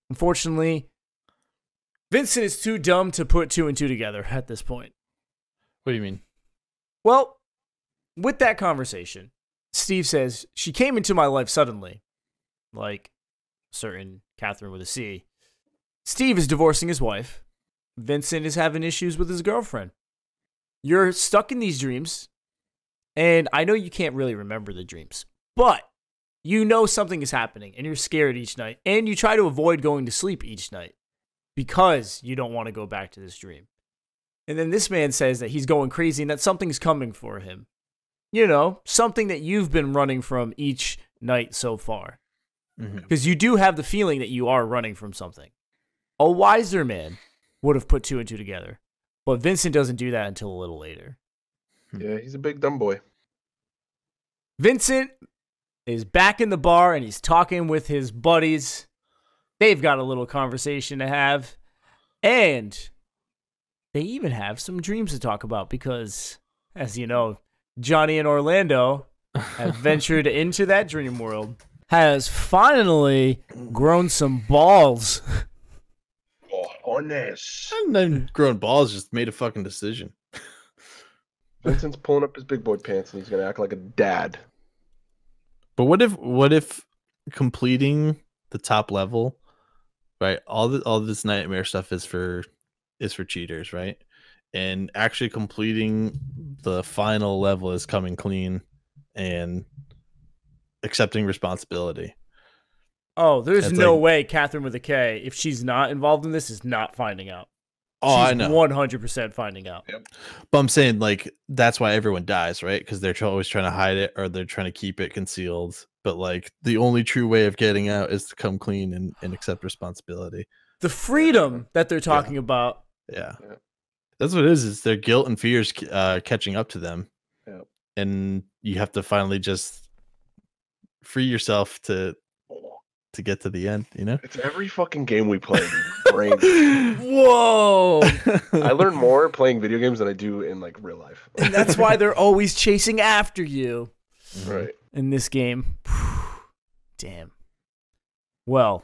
Unfortunately, Vincent is too dumb to put two and two together at this point. What do you mean? Well, with that conversation, Steve says, she came into my life suddenly. Like certain Catherine with a C. Steve is divorcing his wife. Vincent is having issues with his girlfriend. You're stuck in these dreams, and I know you can't really remember the dreams, but you know something is happening, and you're scared each night, and you try to avoid going to sleep each night because you don't want to go back to this dream. And then this man says that he's going crazy and that something's coming for him. You know, something that you've been running from each night so far. Because you do have the feeling that you are running from something. A wiser man would have put two and two together. But Vincent doesn't do that until a little later. Yeah, he's a big dumb boy. Vincent is back in the bar and he's talking with his buddies. They've got a little conversation to have. And they even have some dreams to talk about because, as you know, Johnny and Orlando have ventured into that dream world. Has finally grown some balls. Honest. I'm not growing balls, just made a fucking decision. Vincent's pulling up his big boy pants and he's gonna act like a dad. But what if completing the top level, right? All this nightmare stuff is for cheaters, right? And actually completing the final level is coming clean and accepting responsibility. Oh, there's That's no like, way Catherine with a K, if she's not involved in this, is not finding out. Oh, She's I know. 100% finding out. Yep. But I'm saying, like, that's why everyone dies, right? Because they're always trying to hide it or they're trying to keep it concealed. But, like, the only true way of getting out is to come clean and accept responsibility. The freedom that they're talking about. Yeah. That's what it is their guilt and fears catching up to them. Yep. And you have to finally just free yourself to get to the end, you know? It's every fucking game we play. Brain. Whoa! I learn more playing video games than I do in like real life. And that's why they're always chasing after you. Right. In this game. Damn. Well,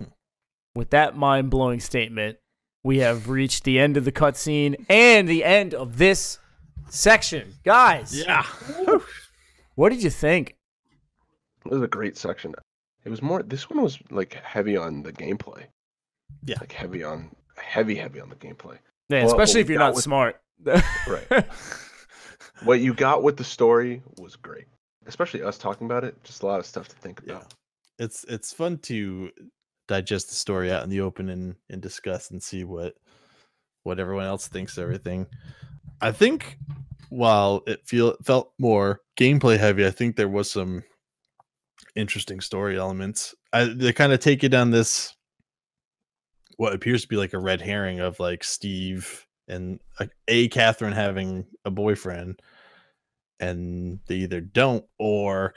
with that mind-blowing statement, we have reached the end of the cutscene and the end of this section. Guys, yeah. What did you think? It was a great section. It was more. This one was like heavy on the gameplay. Yeah, like heavy on the gameplay. Yeah, especially if you're not smart. Right. What you got with the story was great. Especially us talking about it. Just a lot of stuff to think about. Yeah. It's fun to digest the story out in the open and discuss and see what everyone else thinks of everything. I think while it felt more gameplay heavy, I think there was some interesting story elements. They kind of take you down this what appears to be like a red herring of like Steve and Catherine having a boyfriend, and they either don't or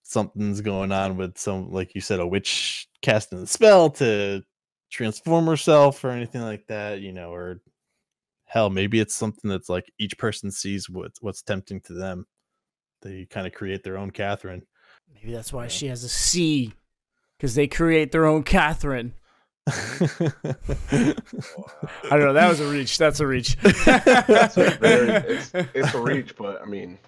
something's going on with some, like you said, a witch casting the spell to transform herself or anything like that, or hell, maybe it's something that's like each person sees what's tempting to them. They kind of create their own Catherine. Maybe that's why she has a C, because they create their own Catherine. I don't know. That was a reach. That's a reach. It's a reach, but I mean,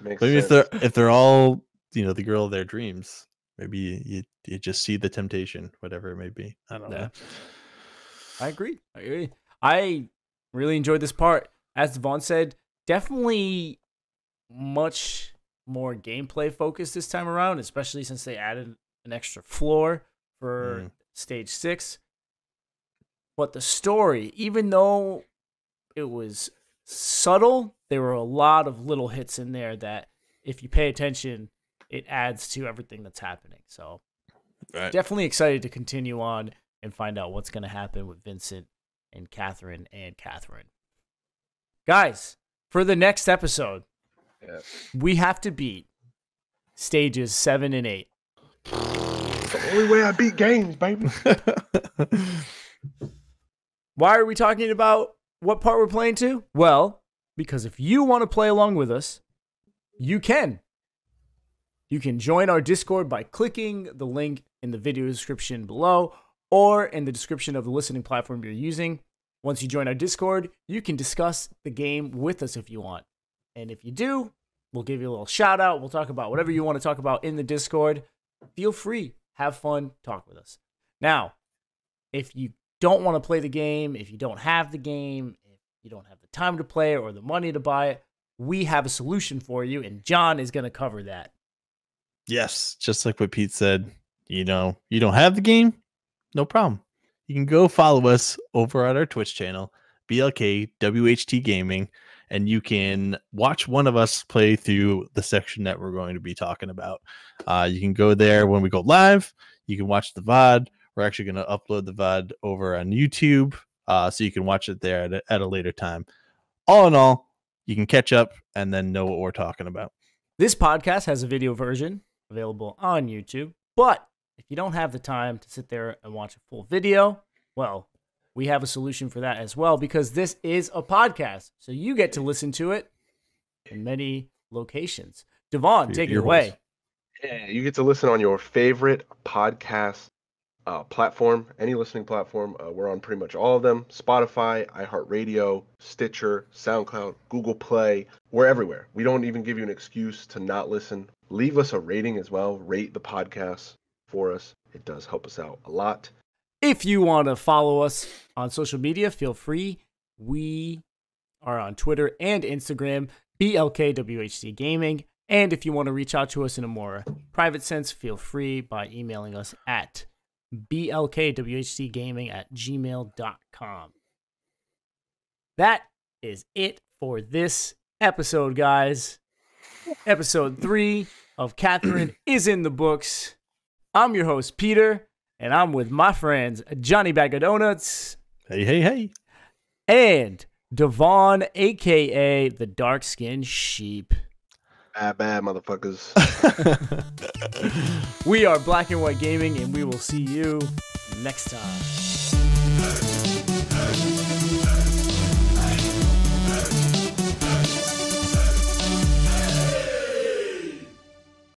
makes sense. If they're all, the girl of their dreams, maybe you just see the temptation, whatever it may be. I don't know. I agree. I really enjoyed this part. As Devon said, definitely much more gameplay focused this time around, especially since they added an extra floor for stage 6. But the story, even though it was subtle, there were a lot of little hits in there that if you pay attention, it adds to everything that's happening. So definitely excited to continue on and find out what's going to happen with Vincent and Catherine. Guys, for the next episode, we have to beat stages 7 and 8. It's the only way I beat games, baby. Why are we talking about what part we're playing to? Well, because if you want to play along with us, you can. You can join our Discord by clicking the link in the video description below or in the description of the listening platform you're using. Once you join our Discord, you can discuss the game with us if you want. And if you do, we'll give you a little shout out. We'll talk about whatever you want to talk about in the Discord. Feel free. Have fun. Talk with us. Now, if you don't want to play the game, if you don't have the game, if you don't have the time to play it or the money to buy it, we have a solution for you, and John is going to cover that. Yes, just like what Pete said, you don't have the game? No problem. You can go follow us over at our Twitch channel, BLKWHT Gaming, and you can watch one of us play through the section that we're going to be talking about. You can go there when we go live. You can watch the VOD. We're actually going to upload the VOD over on YouTube, so you can watch it there at a later time. All in all, you can catch up and then know what we're talking about. This podcast has a video version available on YouTube, but if you don't have the time to sit there and watch a full video, well, we have a solution for that as well, because this is a podcast, so you get to listen to it in many locations. Devon, take it away. Yeah, you get to listen on your favorite podcast platform, any listening platform. We're on pretty much all of them: Spotify, iHeartRadio, Stitcher, SoundCloud, Google Play. We're everywhere. We don't even give you an excuse to not listen. Leave us a rating as well. Rate the podcast for us. It does help us out a lot. If you want to follow us on social media, feel free. We are on Twitter and Instagram, BLKWHC Gaming. And if you want to reach out to us in a more private sense, feel free by emailing us at blkwhcgaming@gmail.com. That is it for this episode, guys. Episode 3 of Catherine is in the books. I'm your host, Peter, and I'm with my friends, Johnny Bag of Donuts. Hey. And Devon, a.k.a. the dark-skinned sheep. Bad motherfuckers. We are Black and White Gaming, and we will see you next time.